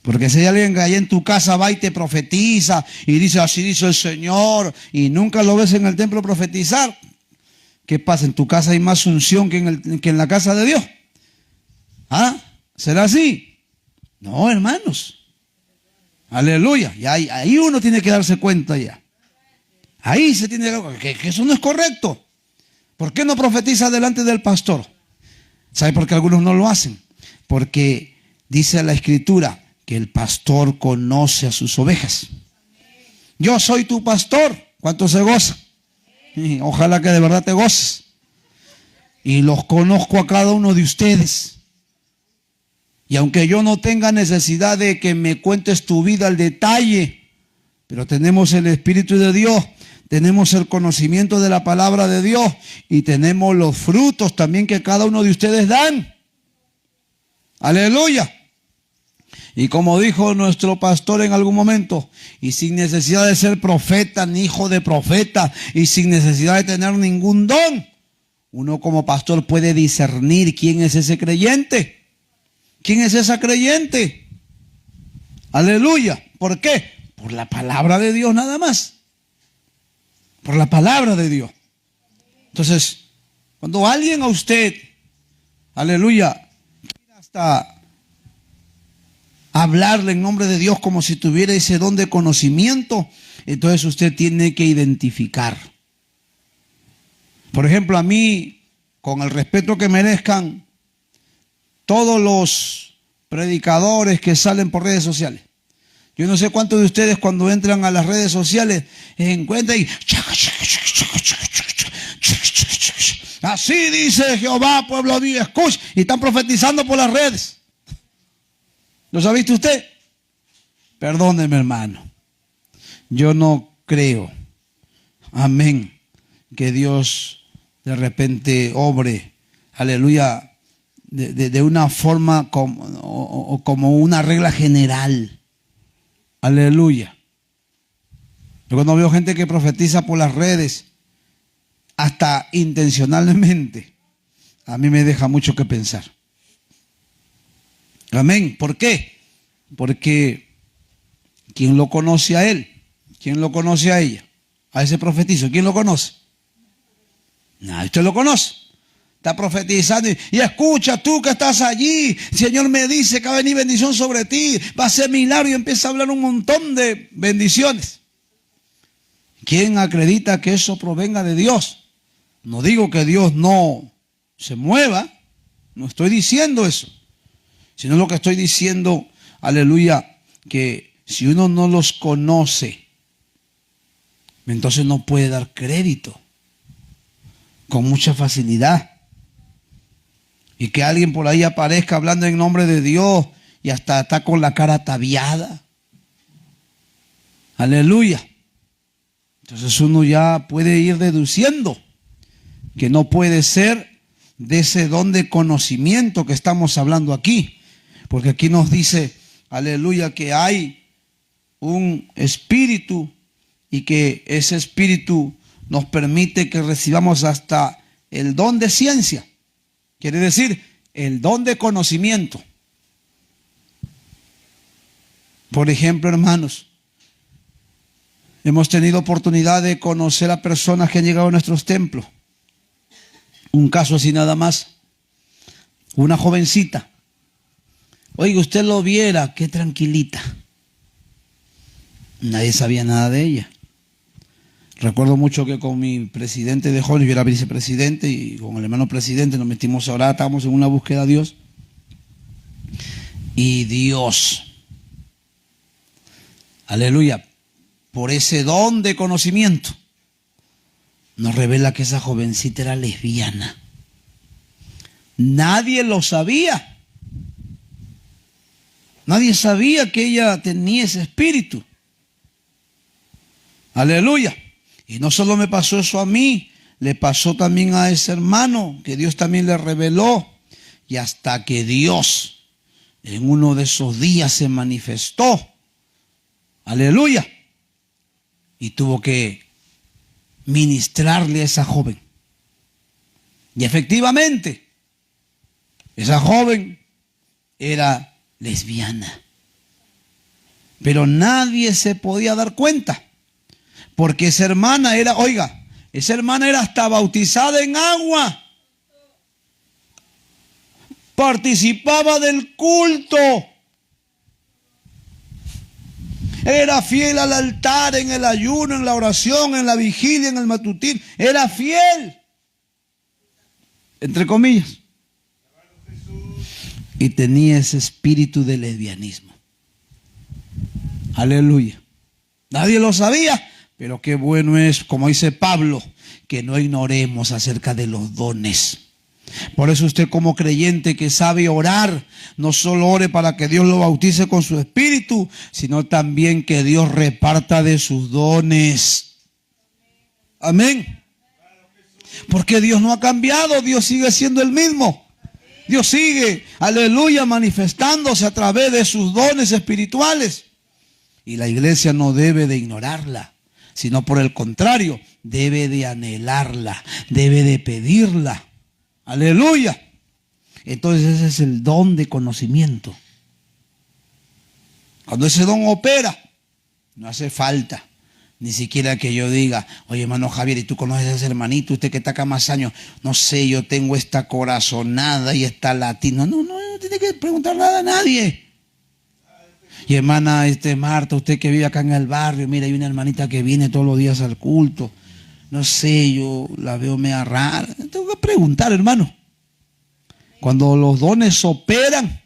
Porque si hay alguien que allá en tu casa va y te profetiza y dice, así dice el Señor, y nunca lo ves en el templo profetizar, ¿qué pasa? ¿En tu casa hay más unción que en la casa de Dios? ¿Ah? ¿Será así? No, hermanos. Aleluya. Y ahí uno tiene que darse cuenta ya. Ahí se tiene que eso no es correcto. ¿Por qué no profetiza delante del pastor? ¿Sabe por qué algunos no lo hacen? Porque dice la Escritura que el pastor conoce a sus ovejas. Yo soy tu pastor. ¿Cuánto se goza? Ojalá que de verdad te goces. Y los conozco a cada uno de ustedes. Y aunque yo no tenga necesidad de que me cuentes tu vida al detalle, pero tenemos el Espíritu de Dios, tenemos el conocimiento de la palabra de Dios y tenemos los frutos también que cada uno de ustedes dan. Aleluya. Y como dijo nuestro pastor en algún momento, y sin necesidad de ser profeta ni hijo de profeta, y sin necesidad de tener ningún don, uno como pastor puede discernir quién es ese creyente. ¿Quién es esa creyente? Aleluya. ¿Por qué? Por la palabra de Dios nada más. Por la palabra de Dios. Entonces, cuando alguien a usted, aleluya, hasta hablarle en nombre de Dios como si tuviera ese don de conocimiento, entonces usted tiene que identificar. Por ejemplo, a mí, con el respeto que merezcan todos los predicadores que salen por redes sociales. Yo no sé cuántos de ustedes cuando entran a las redes sociales encuentran y así dice Jehová, pueblo mío, escucha, y están profetizando por las redes. ¿Lo ha visto usted? Perdóneme, hermano. Yo no creo, amén, que Dios de repente obre, aleluya, de una forma como una regla general. Aleluya. Yo cuando veo gente que profetiza por las redes, hasta intencionalmente, a mí me deja mucho que pensar. Amén. ¿Por qué? Porque ¿quién lo conoce a él? ¿Quién lo conoce a ella? A ese profetizo. ¿Quién lo conoce? Nadie. ¿Usted lo conoce? Está profetizando y escucha tú que estás allí. El Señor me dice que va a venir bendición sobre ti. Va a ser milagro y empieza a hablar un montón de bendiciones. ¿Quién acredita que eso provenga de Dios? No digo que Dios no se mueva. No estoy diciendo eso. Sino lo que estoy diciendo, aleluya, que si uno no los conoce, entonces no puede dar crédito con mucha facilidad. Y que alguien por ahí aparezca hablando en nombre de Dios y hasta está con la cara ataviada. Aleluya. Entonces uno ya puede ir deduciendo que no puede ser de ese don de conocimiento que estamos hablando aquí. Porque aquí nos dice, aleluya, que hay un espíritu y que ese espíritu nos permite que recibamos hasta el don de ciencia. Quiere decir, el don de conocimiento. Por ejemplo, hermanos, hemos tenido oportunidad de conocer a personas que han llegado a nuestros templos. Un caso así nada más. Una jovencita. Oiga, usted lo viera, qué tranquilita. Nadie sabía nada de ella. Recuerdo mucho que con mi presidente de jóvenes, yo era vicepresidente, y con el hermano presidente nos metimos a orar, estábamos en una búsqueda de Dios. Y Dios, aleluya, por ese don de conocimiento, nos revela que esa jovencita era lesbiana. Nadie lo sabía. Nadie sabía que ella tenía ese espíritu. Aleluya. Y no solo me pasó eso a mí, le pasó también a ese hermano, que Dios también le reveló. Y hasta que Dios en uno de esos días se manifestó. Aleluya. Y tuvo que ministrarle a esa joven. Y efectivamente, esa joven era lesbiana. Pero nadie se podía dar cuenta. Porque esa hermana era, oiga, esa hermana era hasta bautizada en agua. Participaba del culto. Era fiel al altar, en el ayuno, en la oración, en la vigilia, en el matutín. Era fiel. Entre comillas. Y tenía ese espíritu de lesbianismo. Aleluya. Nadie lo sabía. Pero qué bueno es, como dice Pablo, que no ignoremos acerca de los dones. Por eso usted como creyente que sabe orar, no solo ore para que Dios lo bautice con su espíritu, sino también que Dios reparta de sus dones. Amén. Porque Dios no ha cambiado, Dios sigue siendo el mismo. Dios sigue, aleluya, manifestándose a través de sus dones espirituales. Y la iglesia no debe de ignorarla, sino por el contrario, debe de anhelarla, debe de pedirla. Aleluya. Entonces ese es el don de conocimiento. Cuando ese don opera, no hace falta ni siquiera que yo diga, oye hermano Javier, ¿y tú conoces a ese hermanito? Usted que está acá más años, no sé, yo tengo esta corazonada y esta latina. No tiene que preguntar nada a nadie. Y hermana Marta, usted que vive acá en el barrio, mira, hay una hermanita que viene todos los días al culto. No sé, yo la veo media rara. Tengo que preguntar, hermano. Cuando los dones operan,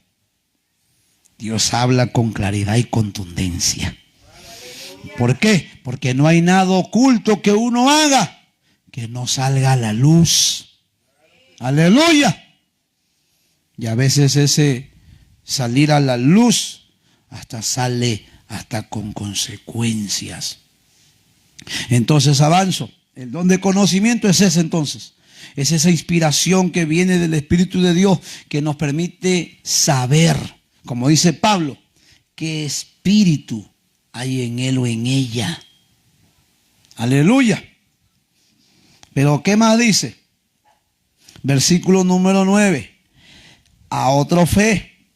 Dios habla con claridad y contundencia. ¿Por qué? Porque no hay nada oculto que uno haga que no salga a la luz. Aleluya. Y a veces ese salir a la luz hasta sale hasta con consecuencias. Entonces avanzo. El don de conocimiento es ese entonces. Es esa inspiración que viene del Espíritu de Dios que nos permite saber, como dice Pablo, qué espíritu hay en él o en ella. Aleluya. Pero ¿qué más dice? Versículo número 9. A otro fe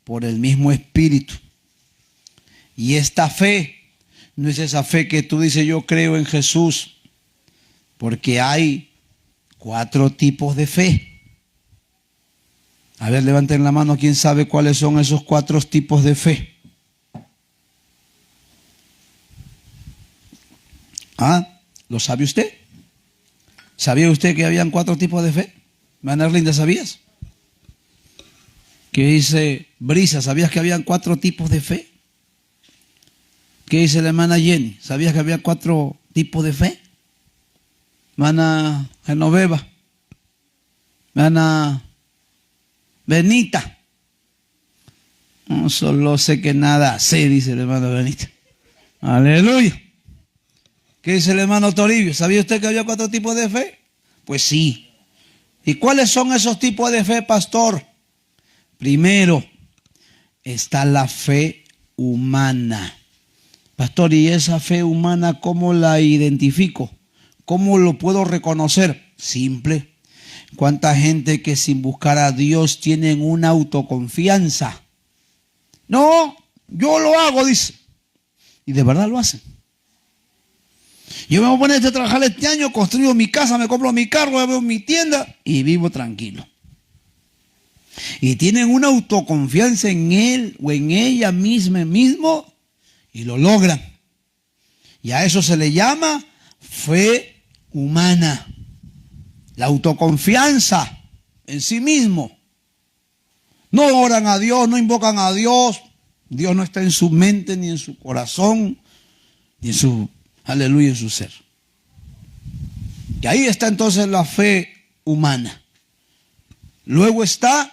por el mismo espíritu. Y esta fe no es esa fe que tú dices yo creo en Jesús, porque hay 4 tipos de fe. A ver, levanten la mano, ¿quién sabe cuáles son esos 4 tipos de fe? ¿Ah? ¿Lo sabe usted? ¿Sabía usted que habían 4 tipos de fe? Hermana Erlinda, ¿sabías? ¿Qué dice Brisa? ¿Sabías que habían 4 tipos de fe? ¿Qué dice la hermana Jenny? ¿Sabías que había 4 tipos de fe? Hermana Genoveva, hermana Benita. No solo sé que nada sé, dice el hermano Benita. Aleluya. ¿Qué dice el hermano Toribio? ¿Sabía usted que había 4 tipos de fe? Pues sí. ¿Y cuáles son esos tipos de fe, pastor? Primero, está la fe humana. Pastor, ¿y esa fe humana cómo la identifico? ¿Cómo lo puedo reconocer? Simple. ¿Cuánta gente que sin buscar a Dios tienen una autoconfianza? No, yo lo hago, dice. Y de verdad lo hacen. Yo me voy a poner a trabajar este año, construyo mi casa, me compro mi carro, veo mi tienda y vivo tranquilo. Y tienen una autoconfianza en él o en ella mismo y lo logran. Y a eso se le llama fe humana. La autoconfianza en sí mismo. No oran a Dios, no invocan a Dios. Dios no está en su mente, ni en su corazón, ni en su, aleluya, en su ser. Y ahí está entonces la fe humana. Luego está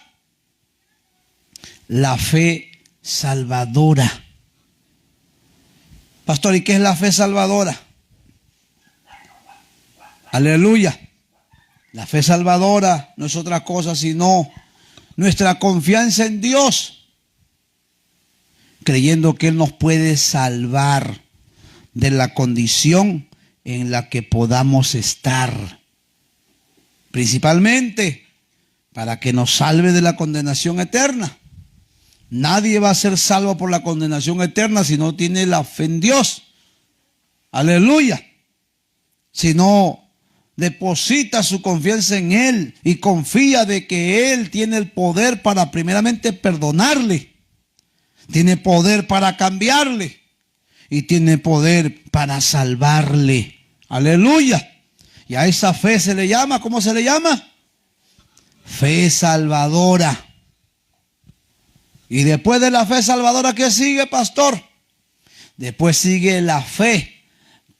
la fe salvadora. Pastor, ¿y qué es la fe salvadora? Aleluya. La fe salvadora no es otra cosa sino nuestra confianza en Dios, creyendo que Él nos puede salvar de la condición en la que podamos estar, principalmente para que nos salve de la condenación eterna. Nadie va a ser salvo por la condenación eterna si no tiene la fe en Dios. Aleluya. Si no deposita su confianza en Él y confía de que Él tiene el poder para primeramente perdonarle, tiene poder para cambiarle y tiene poder para salvarle. Aleluya. Y a esa fe se le llama, ¿cómo se le llama? Fe salvadora. Y después de la fe salvadora, ¿qué sigue, pastor? Después sigue la fe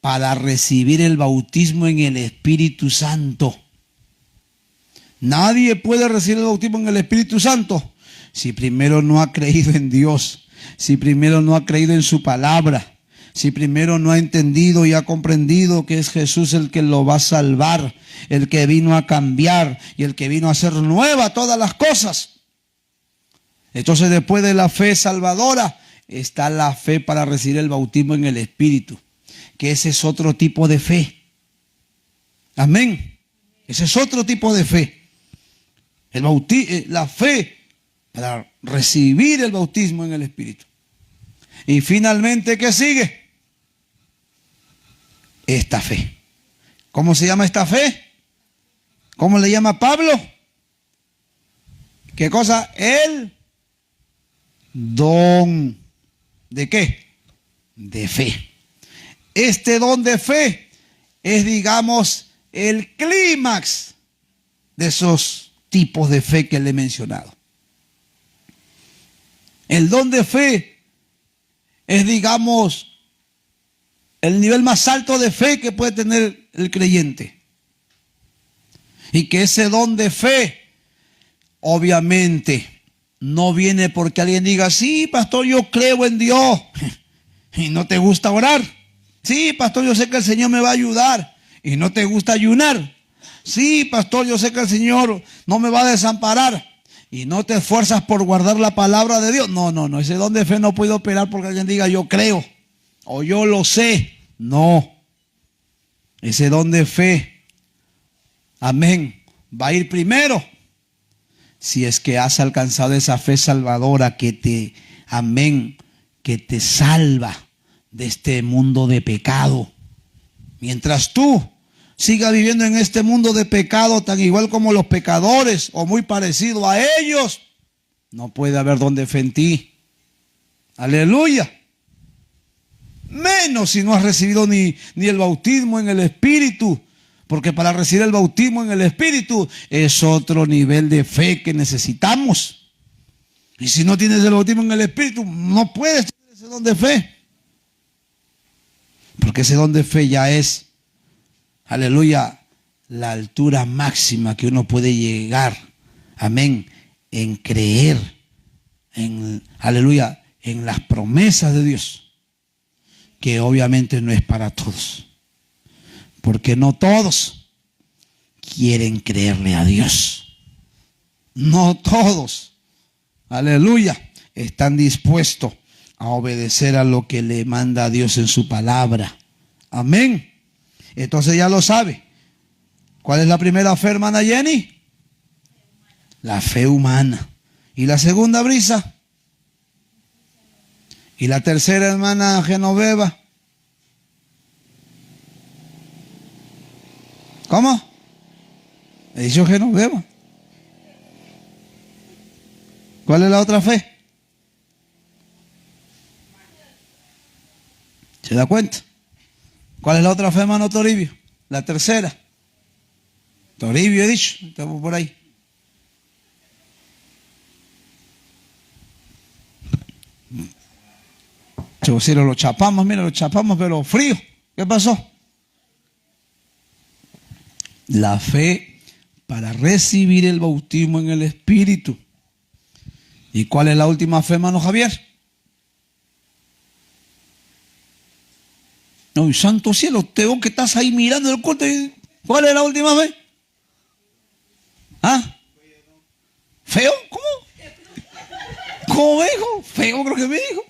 para recibir el bautismo en el Espíritu Santo. Nadie puede recibir el bautismo en el Espíritu Santo si primero no ha creído en Dios, si primero no ha creído en su palabra, si primero no ha entendido y ha comprendido que es Jesús el que lo va a salvar, el que vino a cambiar y el que vino a hacer nueva todas las cosas. Entonces, después de la fe salvadora está la fe para recibir el bautismo en el Espíritu, que ese es otro tipo de fe. Amén. Ese es otro tipo de fe. La fe para recibir el bautismo en el Espíritu. Y finalmente, ¿qué sigue? Esta fe. ¿Cómo se llama esta fe? ¿Cómo le llama Pablo? ¿Qué cosa? El don. ¿De qué? De fe. Este don de fe es, digamos, el clímax de esos tipos de fe que le he mencionado. El don de fe es, digamos, el nivel más alto de fe que puede tener el creyente. Y que ese don de fe, obviamente, no viene porque alguien diga, sí, pastor, yo creo en Dios. Y no te gusta orar. Sí, pastor, yo sé que el Señor me va a ayudar. Y no te gusta ayunar. Sí, pastor, yo sé que el Señor no me va a desamparar. Y no te esfuerzas por guardar la palabra de Dios. No, ese don de fe no puede operar porque alguien diga, yo creo. O yo lo sé. No. Ese don de fe, amén, va a ir primero si es que has alcanzado esa fe salvadora que te, amén, que te salva de este mundo de pecado. Mientras tú siga viviendo en este mundo de pecado tan igual como los pecadores o muy parecido a ellos, no puede haber don de fe en ti. Aleluya. Menos si no has recibido ni el bautismo en el Espíritu. Porque para recibir el bautismo en el Espíritu es otro nivel de fe que necesitamos. Y si no tienes el bautismo en el Espíritu, no puedes tener ese don de fe. Porque ese don de fe ya es, aleluya, la altura máxima que uno puede llegar. Amén. En creer, aleluya, en las promesas de Dios. Que obviamente no es para todos. Porque no todos quieren creerle a Dios. No todos, aleluya, están dispuestos a obedecer a lo que le manda a Dios en su palabra. Amén. Entonces ya lo sabe. ¿Cuál es la primera fe, hermana Jenny? La fe humana. ¿Y la segunda, Brisa? ¿Y la tercera, hermana Genoveva? ¿Cómo? He dicho Genoveva. ¿Cuál es la otra fe? ¿Se da cuenta? ¿Cuál es la otra fe, hermano Toribio? La tercera. Toribio he dicho, estamos por ahí. Si lo chapamos, mira, lo chapamos, pero frío. ¿Qué pasó? La fe para recibir el bautismo en el Espíritu. ¿Y cuál es la última fe, hermano Javier? No, santo cielo, te veo que estás ahí mirando el culto. ¿Cuál es la última fe? ¿Ah? ¿Feo? ¿Cómo? ¿Cómo me dijo? Feo creo que me dijo.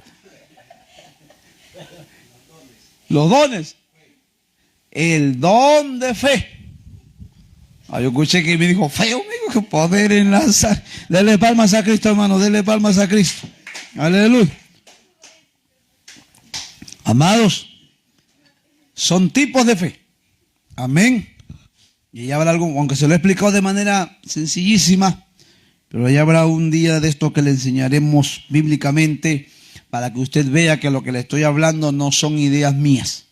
Los dones. El don de fe. Yo escuché que me dijo feo, me dijo poder enlazar. Dele palmas a Cristo, hermano, dele palmas a Cristo. Aleluya. Amados, son tipos de fe. Amén. Y ya habrá algo, aunque se lo he explicado de manera sencillísima, pero ya habrá un día de esto que le enseñaremos bíblicamente para que usted vea que lo que le estoy hablando no son ideas mías.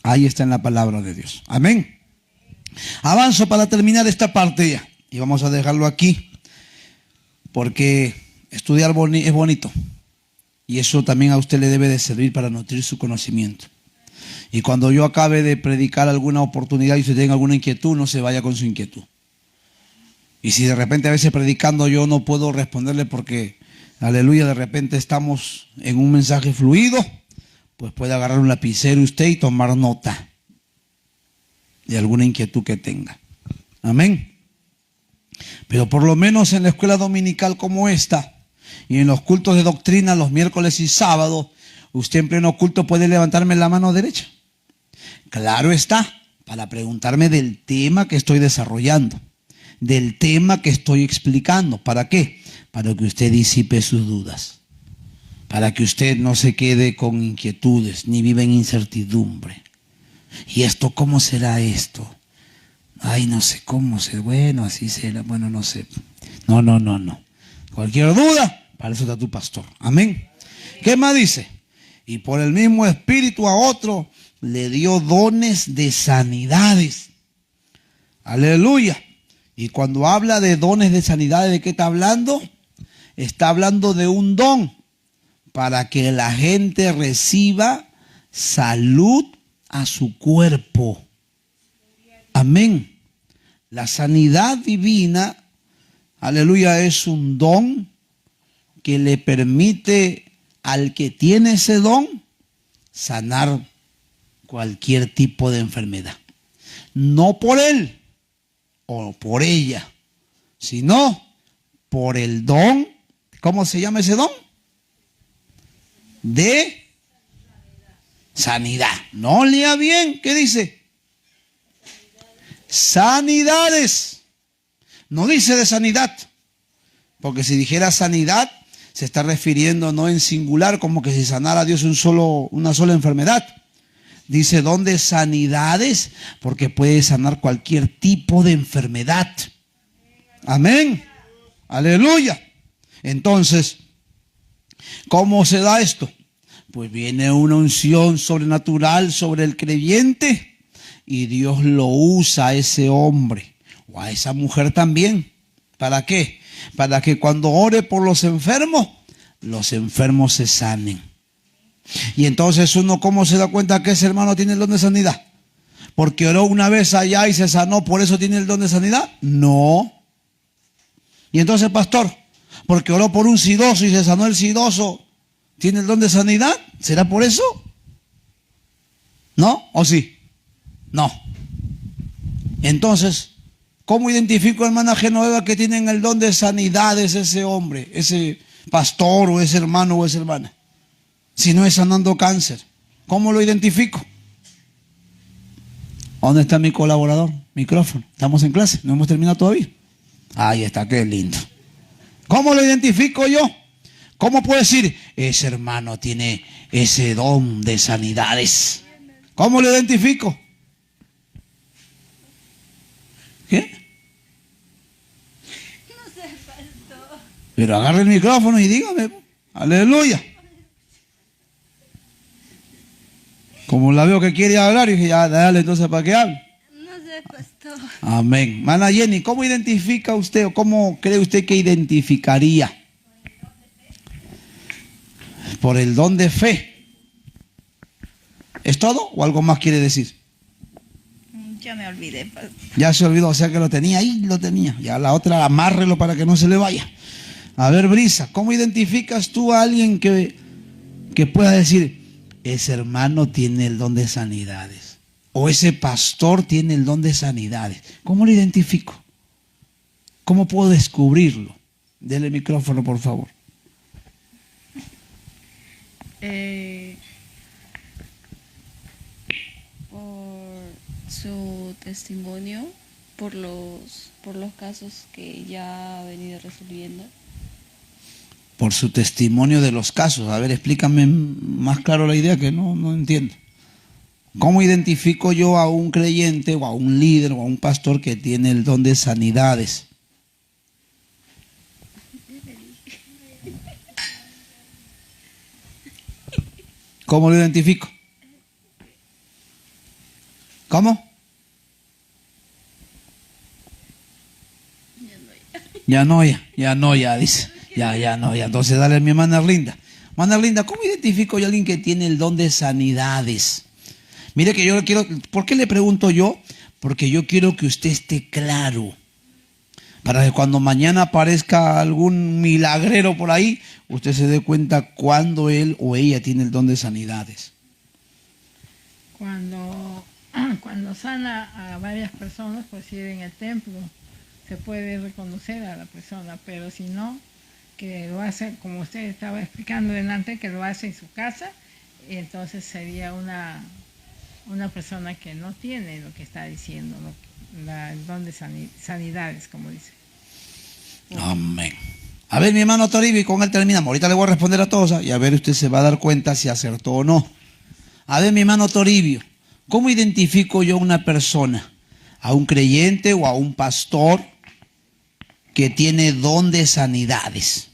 Ahí está en la palabra de Dios. Amén. Avanzo para terminar esta parte ya. Y vamos a dejarlo aquí. Porque estudiar es bonito. Y eso también a usted le debe de servir para nutrir su conocimiento. Y cuando yo acabe de predicar alguna oportunidad y usted tenga alguna inquietud, no se vaya con su inquietud. Y si de repente a veces predicando yo no puedo responderle porque, aleluya, de repente estamos en un mensaje fluido, pues puede agarrar un lapicero usted y tomar nota de alguna inquietud que tenga. Amén. Pero por lo menos en la escuela dominical como esta y en los cultos de doctrina los miércoles y sábados, usted en pleno culto puede levantarme la mano derecha. Claro está, para preguntarme del tema que estoy desarrollando, del tema que estoy explicando. ¿Para qué? Para que usted disipe sus dudas, para que usted no se quede con inquietudes ni viva en incertidumbre. ¿Y esto cómo será esto? Ay, no sé cómo será. Bueno, así será. Bueno, no sé. No. Cualquier duda, para eso está tu pastor. Amén. ¿Qué más dice? Y por el mismo Espíritu a otro le dio dones de sanidades. Aleluya. Y cuando habla de dones de sanidades, ¿de qué está hablando? Está hablando de un don para que la gente reciba salud a su cuerpo. Amén. La sanidad divina, aleluya, es un don que le permite al que tiene ese don sanar cualquier tipo de enfermedad. No por él o por ella, sino por el don. ¿Cómo se llama ese don? De sanidad. No lea bien, ¿qué dice? Sanidades. No dice de sanidad, porque si dijera sanidad se está refiriendo no en singular, como que si sanara a Dios una sola enfermedad. Dice don de sanidades, porque puede sanar cualquier tipo de enfermedad. Amén. Aleluya. Entonces, ¿cómo se da esto? Pues viene una unción sobrenatural sobre el creyente y Dios lo usa a ese hombre o a esa mujer también. ¿Para qué? Para que cuando ore por los enfermos se sanen. Y entonces uno, ¿cómo se da cuenta que ese hermano tiene el don de sanidad? ¿Porque oró una vez allá y se sanó, por eso tiene el don de sanidad? No. Y entonces, pastor, porque oró por un sidoso y se sanó el sidoso, ¿tiene el don de sanidad? ¿Será por eso? ¿No? ¿O sí? No. Entonces, ¿cómo identifico, hermana Genoveva, que tienen el don de sanidad ese hombre, ese pastor o ese hermano o esa hermana? Si no es sanando cáncer, ¿cómo lo identifico? ¿Dónde está mi colaborador? Micrófono. Estamos en clase, no hemos terminado todavía. Ahí está, qué lindo. ¿Cómo lo identifico yo? ¿Cómo puedo decir, ese hermano tiene ese don de sanidades? ¿Cómo lo identifico? ¿Qué? No sé, pastor. Pero agarre el micrófono y dígame, aleluya. Como la veo que quiere hablar, y dije, ya, dale entonces para que hable. No sé, pastor. Amén. Mana Jenny, ¿cómo identifica usted o cómo cree usted que identificaría? Por el don de fe. ¿Es todo o algo más quiere decir? Ya me olvidé, pastor. Ya se olvidó, o sea que lo tenía ahí, lo tenía. Ya la otra, amárrelo para que no se le vaya. A ver, Brisa, ¿cómo identificas tú a alguien que pueda decir, ese hermano tiene el don de sanidades? O ese pastor tiene el don de sanidades. ¿Cómo lo identifico? ¿Cómo puedo descubrirlo? Dele el micrófono, por favor. Por su testimonio, por los casos que ya ha venido resolviendo. Por su testimonio de los casos. A ver, explícame más claro la idea que no entiendo. ¿Cómo identifico yo a un creyente o a un líder o a un pastor que tiene el don de sanidades? ¿Cómo lo identifico? ¿Cómo? Ya no, dice. Ya no. Entonces dale a mi hermana Erlinda. Hermana Erlinda, ¿cómo identifico yo a alguien que tiene el don de sanidades? Mire que yo quiero, ¿por qué le pregunto yo? Porque yo quiero que usted esté claro. Para que cuando mañana aparezca algún milagrero por ahí, usted se dé cuenta cuando él o ella tiene el don de sanidades. Cuando sana a varias personas, pues ir en el templo, se puede reconocer a la persona, pero si no, que lo hace, como usted estaba explicando delante, que lo hace en su casa, y entonces sería una persona que no tiene lo que está diciendo, el don de sanidades, como dice. Amén. A ver, mi hermano Toribio, y con él terminamos. Ahorita le voy a responder a todos y a ver, usted se va a dar cuenta si acertó o no. A ver, mi hermano Toribio, ¿cómo identifico yo a una persona, a un creyente o a un pastor que tiene don de sanidades?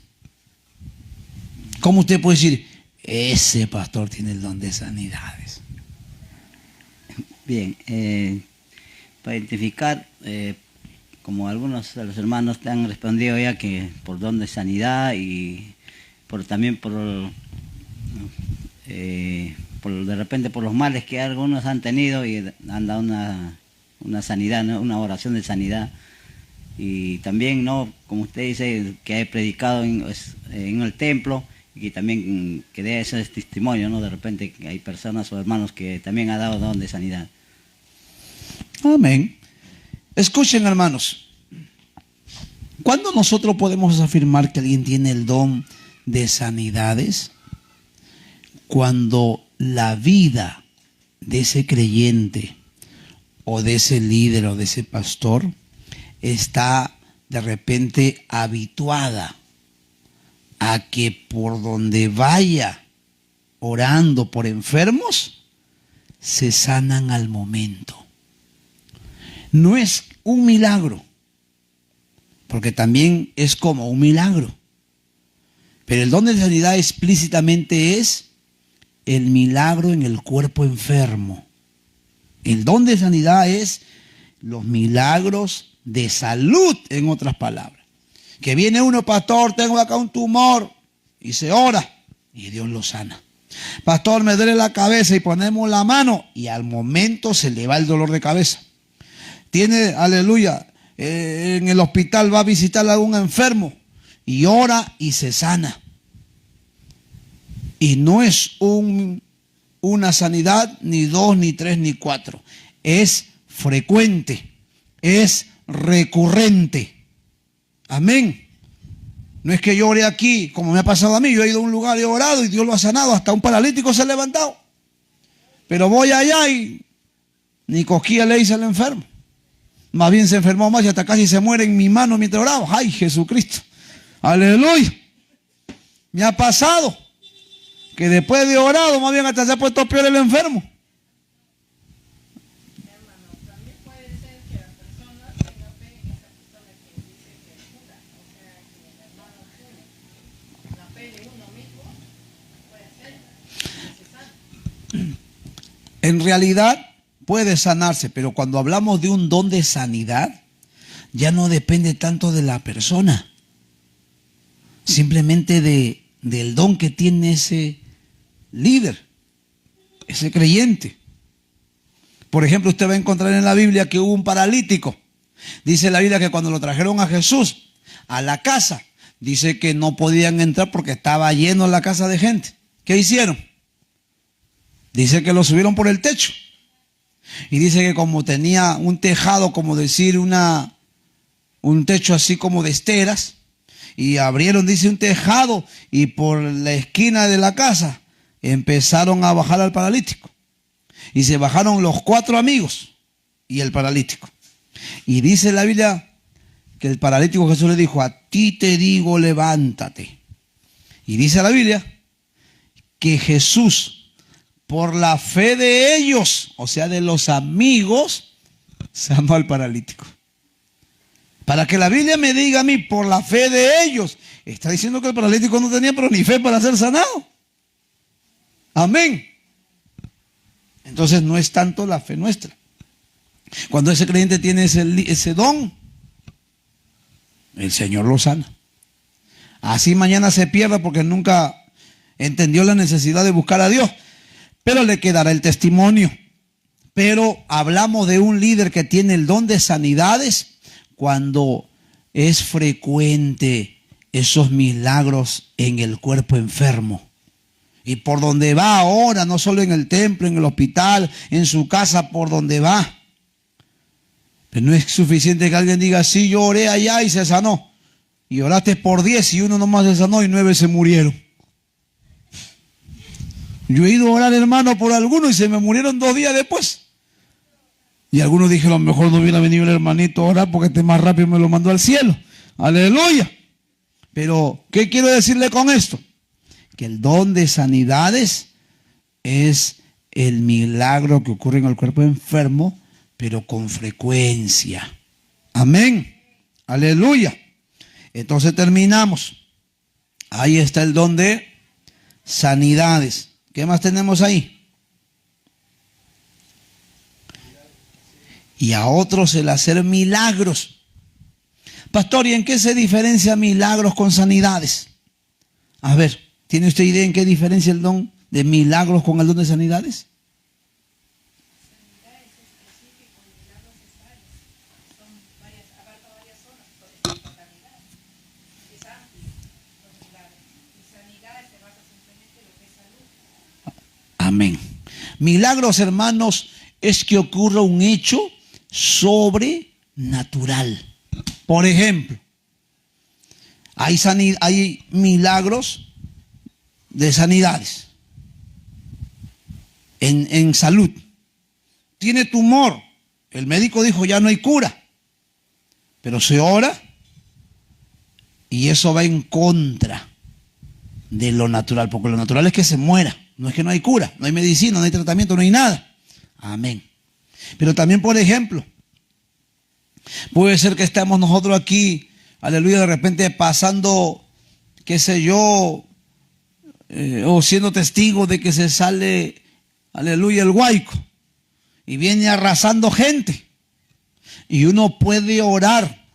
¿Cómo usted puede decir, ese pastor tiene el don de sanidades? Bien, para identificar, como algunos de los hermanos te han respondido ya, que por don de sanidad y también por de repente por los males que algunos han tenido y han dado una sanidad, ¿no? Una oración de sanidad. Y también, ¿no?, como usted dice, que he predicado en el templo y también que dé ese testimonio, ¿no? De repente que hay personas o hermanos que también han dado don de sanidad. Amén. Escuchen, hermanos. ¿Cuándo nosotros podemos afirmar que alguien tiene el don de sanidades? Cuando la vida de ese creyente o de ese líder o de ese pastor está de repente habituada a que por donde vaya orando por enfermos, se sanan al momento. No es un milagro, porque también es como un milagro. Pero el don de sanidad explícitamente es el milagro en el cuerpo enfermo. El don de sanidad es los milagros de salud, en otras palabras. Que viene uno, pastor, tengo acá un tumor, y se ora, y Dios lo sana. Pastor, me duele la cabeza, y ponemos la mano, y al momento se le va el dolor de cabeza. Tiene, aleluya, en el hospital va a visitar a algún enfermo, y ora y se sana. Y no es una sanidad, ni dos, ni tres, ni cuatro. Es frecuente, es recurrente. Amén. No es que yo ore aquí, como me ha pasado a mí. Yo he ido a un lugar y he orado y Dios lo ha sanado. Hasta un paralítico se ha levantado. Pero voy allá y ni cosquilla le hice al enfermo. Más bien se enfermó más y hasta casi se muere en mi mano mientras oraba. ¡Ay, Jesucristo! ¡Aleluya! Me ha pasado que después de orado, más bien hasta se ha puesto peor el enfermo. En realidad puede sanarse, pero cuando hablamos de un don de sanidad, ya no depende tanto de la persona, simplemente del don que tiene ese líder, ese creyente. Por ejemplo, usted va a encontrar en la Biblia que hubo un paralítico. Dice la Biblia que cuando lo trajeron a Jesús a la casa, dice que no podían entrar porque estaba lleno la casa de gente. ¿Qué hicieron? Dice que lo subieron por el techo. Y dice que como tenía un tejado, como decir un techo así como de esteras, y abrieron, dice, un tejado, y por la esquina de la casa empezaron a bajar al paralítico. Y se bajaron los 4 amigos y el paralítico. Y dice la Biblia que el paralítico, Jesús le dijo: a ti te digo, levántate. Y dice la Biblia que Jesús, por la fe de ellos, o sea, de los amigos, sanó al paralítico. Para que la Biblia me diga a mí, por la fe de ellos, está diciendo que el paralítico no tenía pero ni fe para ser sanado. Amén. Entonces no es tanto la fe nuestra. Cuando ese creyente tiene ese don, el Señor lo sana. Así mañana se pierda porque nunca entendió la necesidad de buscar a Dios, pero le quedará el testimonio. Pero hablamos de un líder que tiene el don de sanidades cuando es frecuente esos milagros en el cuerpo enfermo. Y por donde va ahora, no solo en el templo, en el hospital, en su casa, por donde va. Pero no es suficiente que alguien diga: sí, yo oré allá y se sanó. Y oraste por 10 y uno nomás se sanó y 9 se murieron. Yo he ido a orar, hermano, por algunos y se me murieron 2 días después. Y algunos dije: a lo mejor no hubiera venido el hermanito a orar porque este más rápido me lo mandó al cielo. Aleluya. Pero, ¿qué quiero decirle con esto? Que el don de sanidades es el milagro que ocurre en el cuerpo enfermo, pero con frecuencia. Amén. Aleluya. Entonces terminamos. Ahí está el don de sanidades. ¿Qué más tenemos ahí? Y a otros el hacer milagros. Pastor, ¿y en qué se diferencia milagros con sanidades? A ver, ¿tiene usted idea en qué diferencia el don de milagros con el don de sanidades? Amén. Milagros, hermanos, es que ocurra un hecho sobrenatural. Por ejemplo, hay milagros de sanidades en salud. Tiene tumor. El médico dijo: ya no hay cura. Pero se ora y eso va en contra de lo natural. Porque lo natural es que se muera. No es que no hay cura, no hay medicina, no hay tratamiento, no hay nada. Amén. Pero también, por ejemplo, puede ser que estemos nosotros aquí, aleluya, de repente pasando, qué sé yo, o siendo testigos de que se sale, aleluya, el huaico y viene arrasando gente. Y uno puede orar,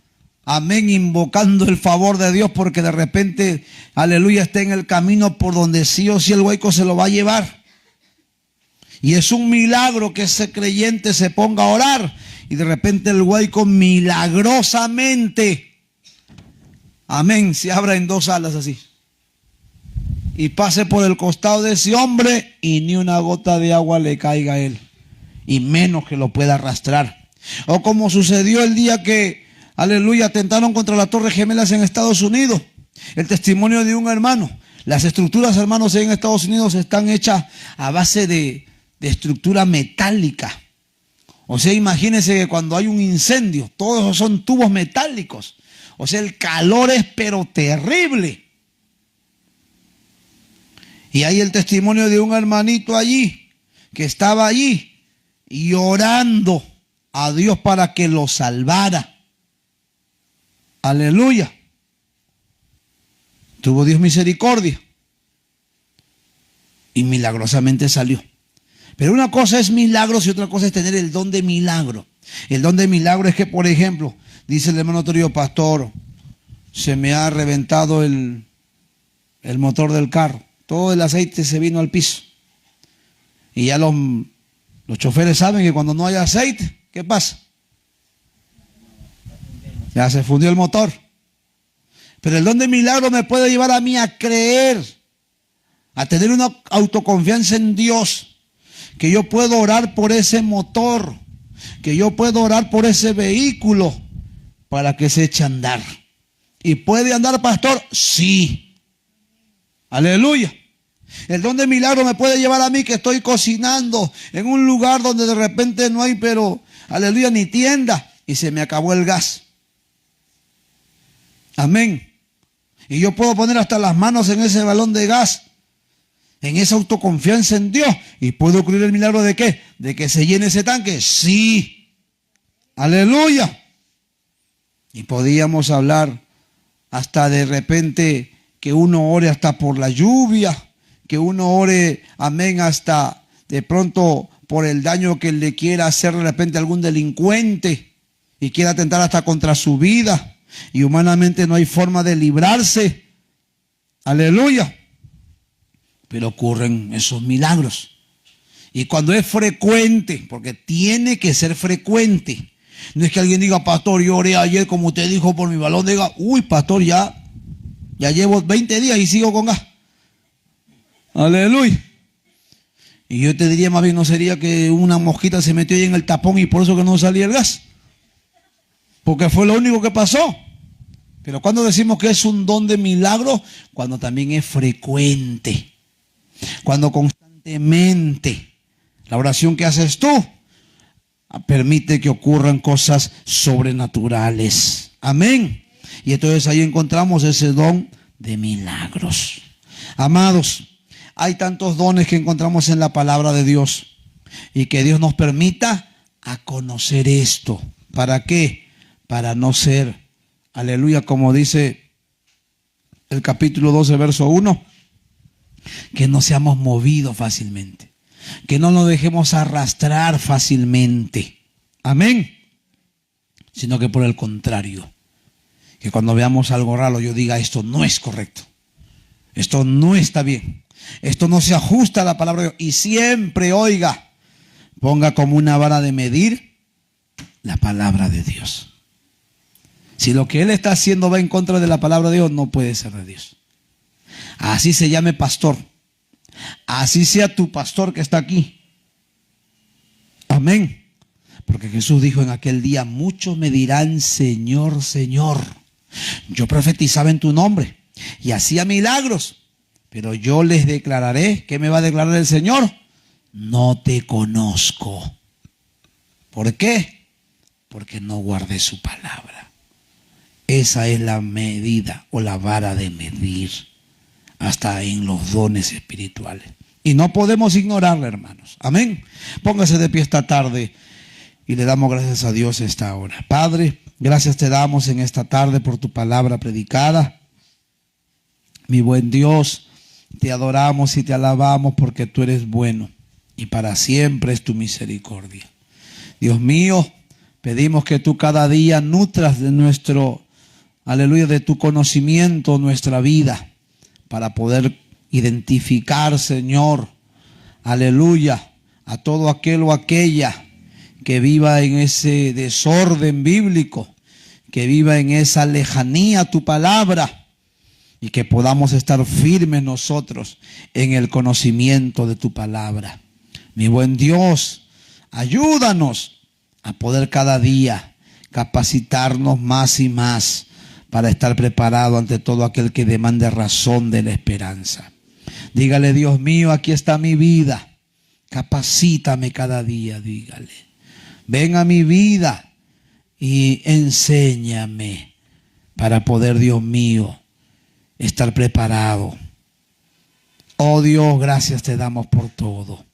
amén, invocando el favor de Dios, porque de repente, aleluya, está en el camino por donde sí o sí el huaico se lo va a llevar. Y es un milagro que ese creyente se ponga a orar y de repente el huaico milagrosamente, amén, se abra en dos alas así y pase por el costado de ese hombre y ni una gota de agua le caiga a él, y menos que lo pueda arrastrar. O como sucedió el día que, aleluya, atentaron contra las Torres Gemelas en Estados Unidos. El testimonio de un hermano. Las estructuras, hermanos, en Estados Unidos están hechas a base de estructura metálica. O sea, imagínense que cuando hay un incendio, todos esos son tubos metálicos. O sea, el calor es pero terrible. Y hay el testimonio de un hermanito allí, que estaba allí y orando a Dios para que lo salvara. Aleluya. Tuvo Dios misericordia y milagrosamente salió. Pero una cosa es milagros y otra cosa es tener el don de milagro. El don de milagro es que, por ejemplo, dice el hermano Torio, pastor, se me ha reventado el motor del carro. Todo el aceite se vino al piso. Y ya los choferes saben que cuando no hay aceite, ¿qué pasa? Ya se fundió el motor. Pero el don de milagro me puede llevar a mí a creer, a tener una autoconfianza en Dios, que yo puedo orar por ese motor, que yo puedo orar por ese vehículo para que se eche a andar. ¿Y puede andar, pastor? Sí. Aleluya. El don de milagro me puede llevar a mí, que estoy cocinando en un lugar donde de repente no hay, pero, aleluya, ni tienda, y se me acabó el gas. Amén. Y yo puedo poner hasta las manos en ese balón de gas, en esa autoconfianza en Dios, y puede ocurrir el milagro de ¿qué? De que se llene ese tanque. Sí. Aleluya. Y podíamos hablar hasta de repente que uno ore hasta por la lluvia, que uno ore, amén, hasta de pronto por el daño que le quiera hacer de repente algún delincuente y quiera atentar hasta contra su vida. Y humanamente no hay forma de librarse. Aleluya. Pero ocurren esos milagros. Y cuando es frecuente, porque tiene que ser frecuente. No es que alguien diga, pastor, yo oré ayer como usted dijo por mi balón de gas. Uy, pastor, ya llevo 20 días y sigo con gas. Aleluya. Y yo te diría más bien, ¿no sería que una mosquita se metió ahí en el tapón y por eso que no salía el gas? Porque fue lo único que pasó. Pero cuando decimos que es un don de milagro, cuando también es frecuente, cuando constantemente la oración que haces tú permite que ocurran cosas sobrenaturales. Amén. Y entonces ahí encontramos ese don de milagros. Amados, hay tantos dones que encontramos en la palabra de Dios y que Dios nos permita a conocer esto. ¿Para qué? Para no ser, aleluya, como dice el capítulo 12, verso 1, que no seamos movidos fácilmente, que no nos dejemos arrastrar fácilmente. Amén. Sino que por el contrario, que cuando veamos algo raro yo diga, esto no es correcto, esto no está bien, esto no se ajusta a la palabra de Dios. Y siempre, oiga, ponga como una vara de medir la palabra de Dios. Si lo que él está haciendo va en contra de la palabra de Dios, no puede ser de Dios. Así se llame pastor, así sea tu pastor que está aquí. Amén. Porque Jesús dijo en aquel día, muchos me dirán, Señor, Señor, yo profetizaba en tu nombre y hacía milagros, pero yo les declararé, ¿qué me va a declarar el Señor? No te conozco. ¿Por qué? Porque no guardé su palabra. Esa es la medida o la vara de medir hasta en los dones espirituales. Y no podemos ignorarla, hermanos. Amén. Póngase de pie esta tarde y le damos gracias a Dios esta hora. Padre, gracias te damos en esta tarde por tu palabra predicada. Mi buen Dios, te adoramos y te alabamos porque tú eres bueno y para siempre es tu misericordia. Dios mío, pedimos que tú cada día nutras de nuestro, aleluya, de tu conocimiento nuestra vida para poder identificar, Señor, aleluya, a todo aquel o aquella que viva en ese desorden bíblico, que viva en esa lejanía a tu palabra y que podamos estar firmes nosotros en el conocimiento de tu palabra. Mi buen Dios, ayúdanos a poder cada día capacitarnos más y más para estar preparado ante todo aquel que demande razón de la esperanza. Dígale, Dios mío, aquí está mi vida. Capacítame cada día, dígale. Ven a mi vida y enséñame para poder, Dios mío, estar preparado. Oh Dios, gracias te damos por todo.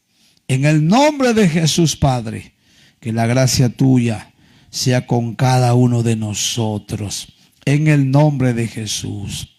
En el nombre de Jesús, Padre, que la gracia tuya sea con cada uno de nosotros. En el nombre de Jesús.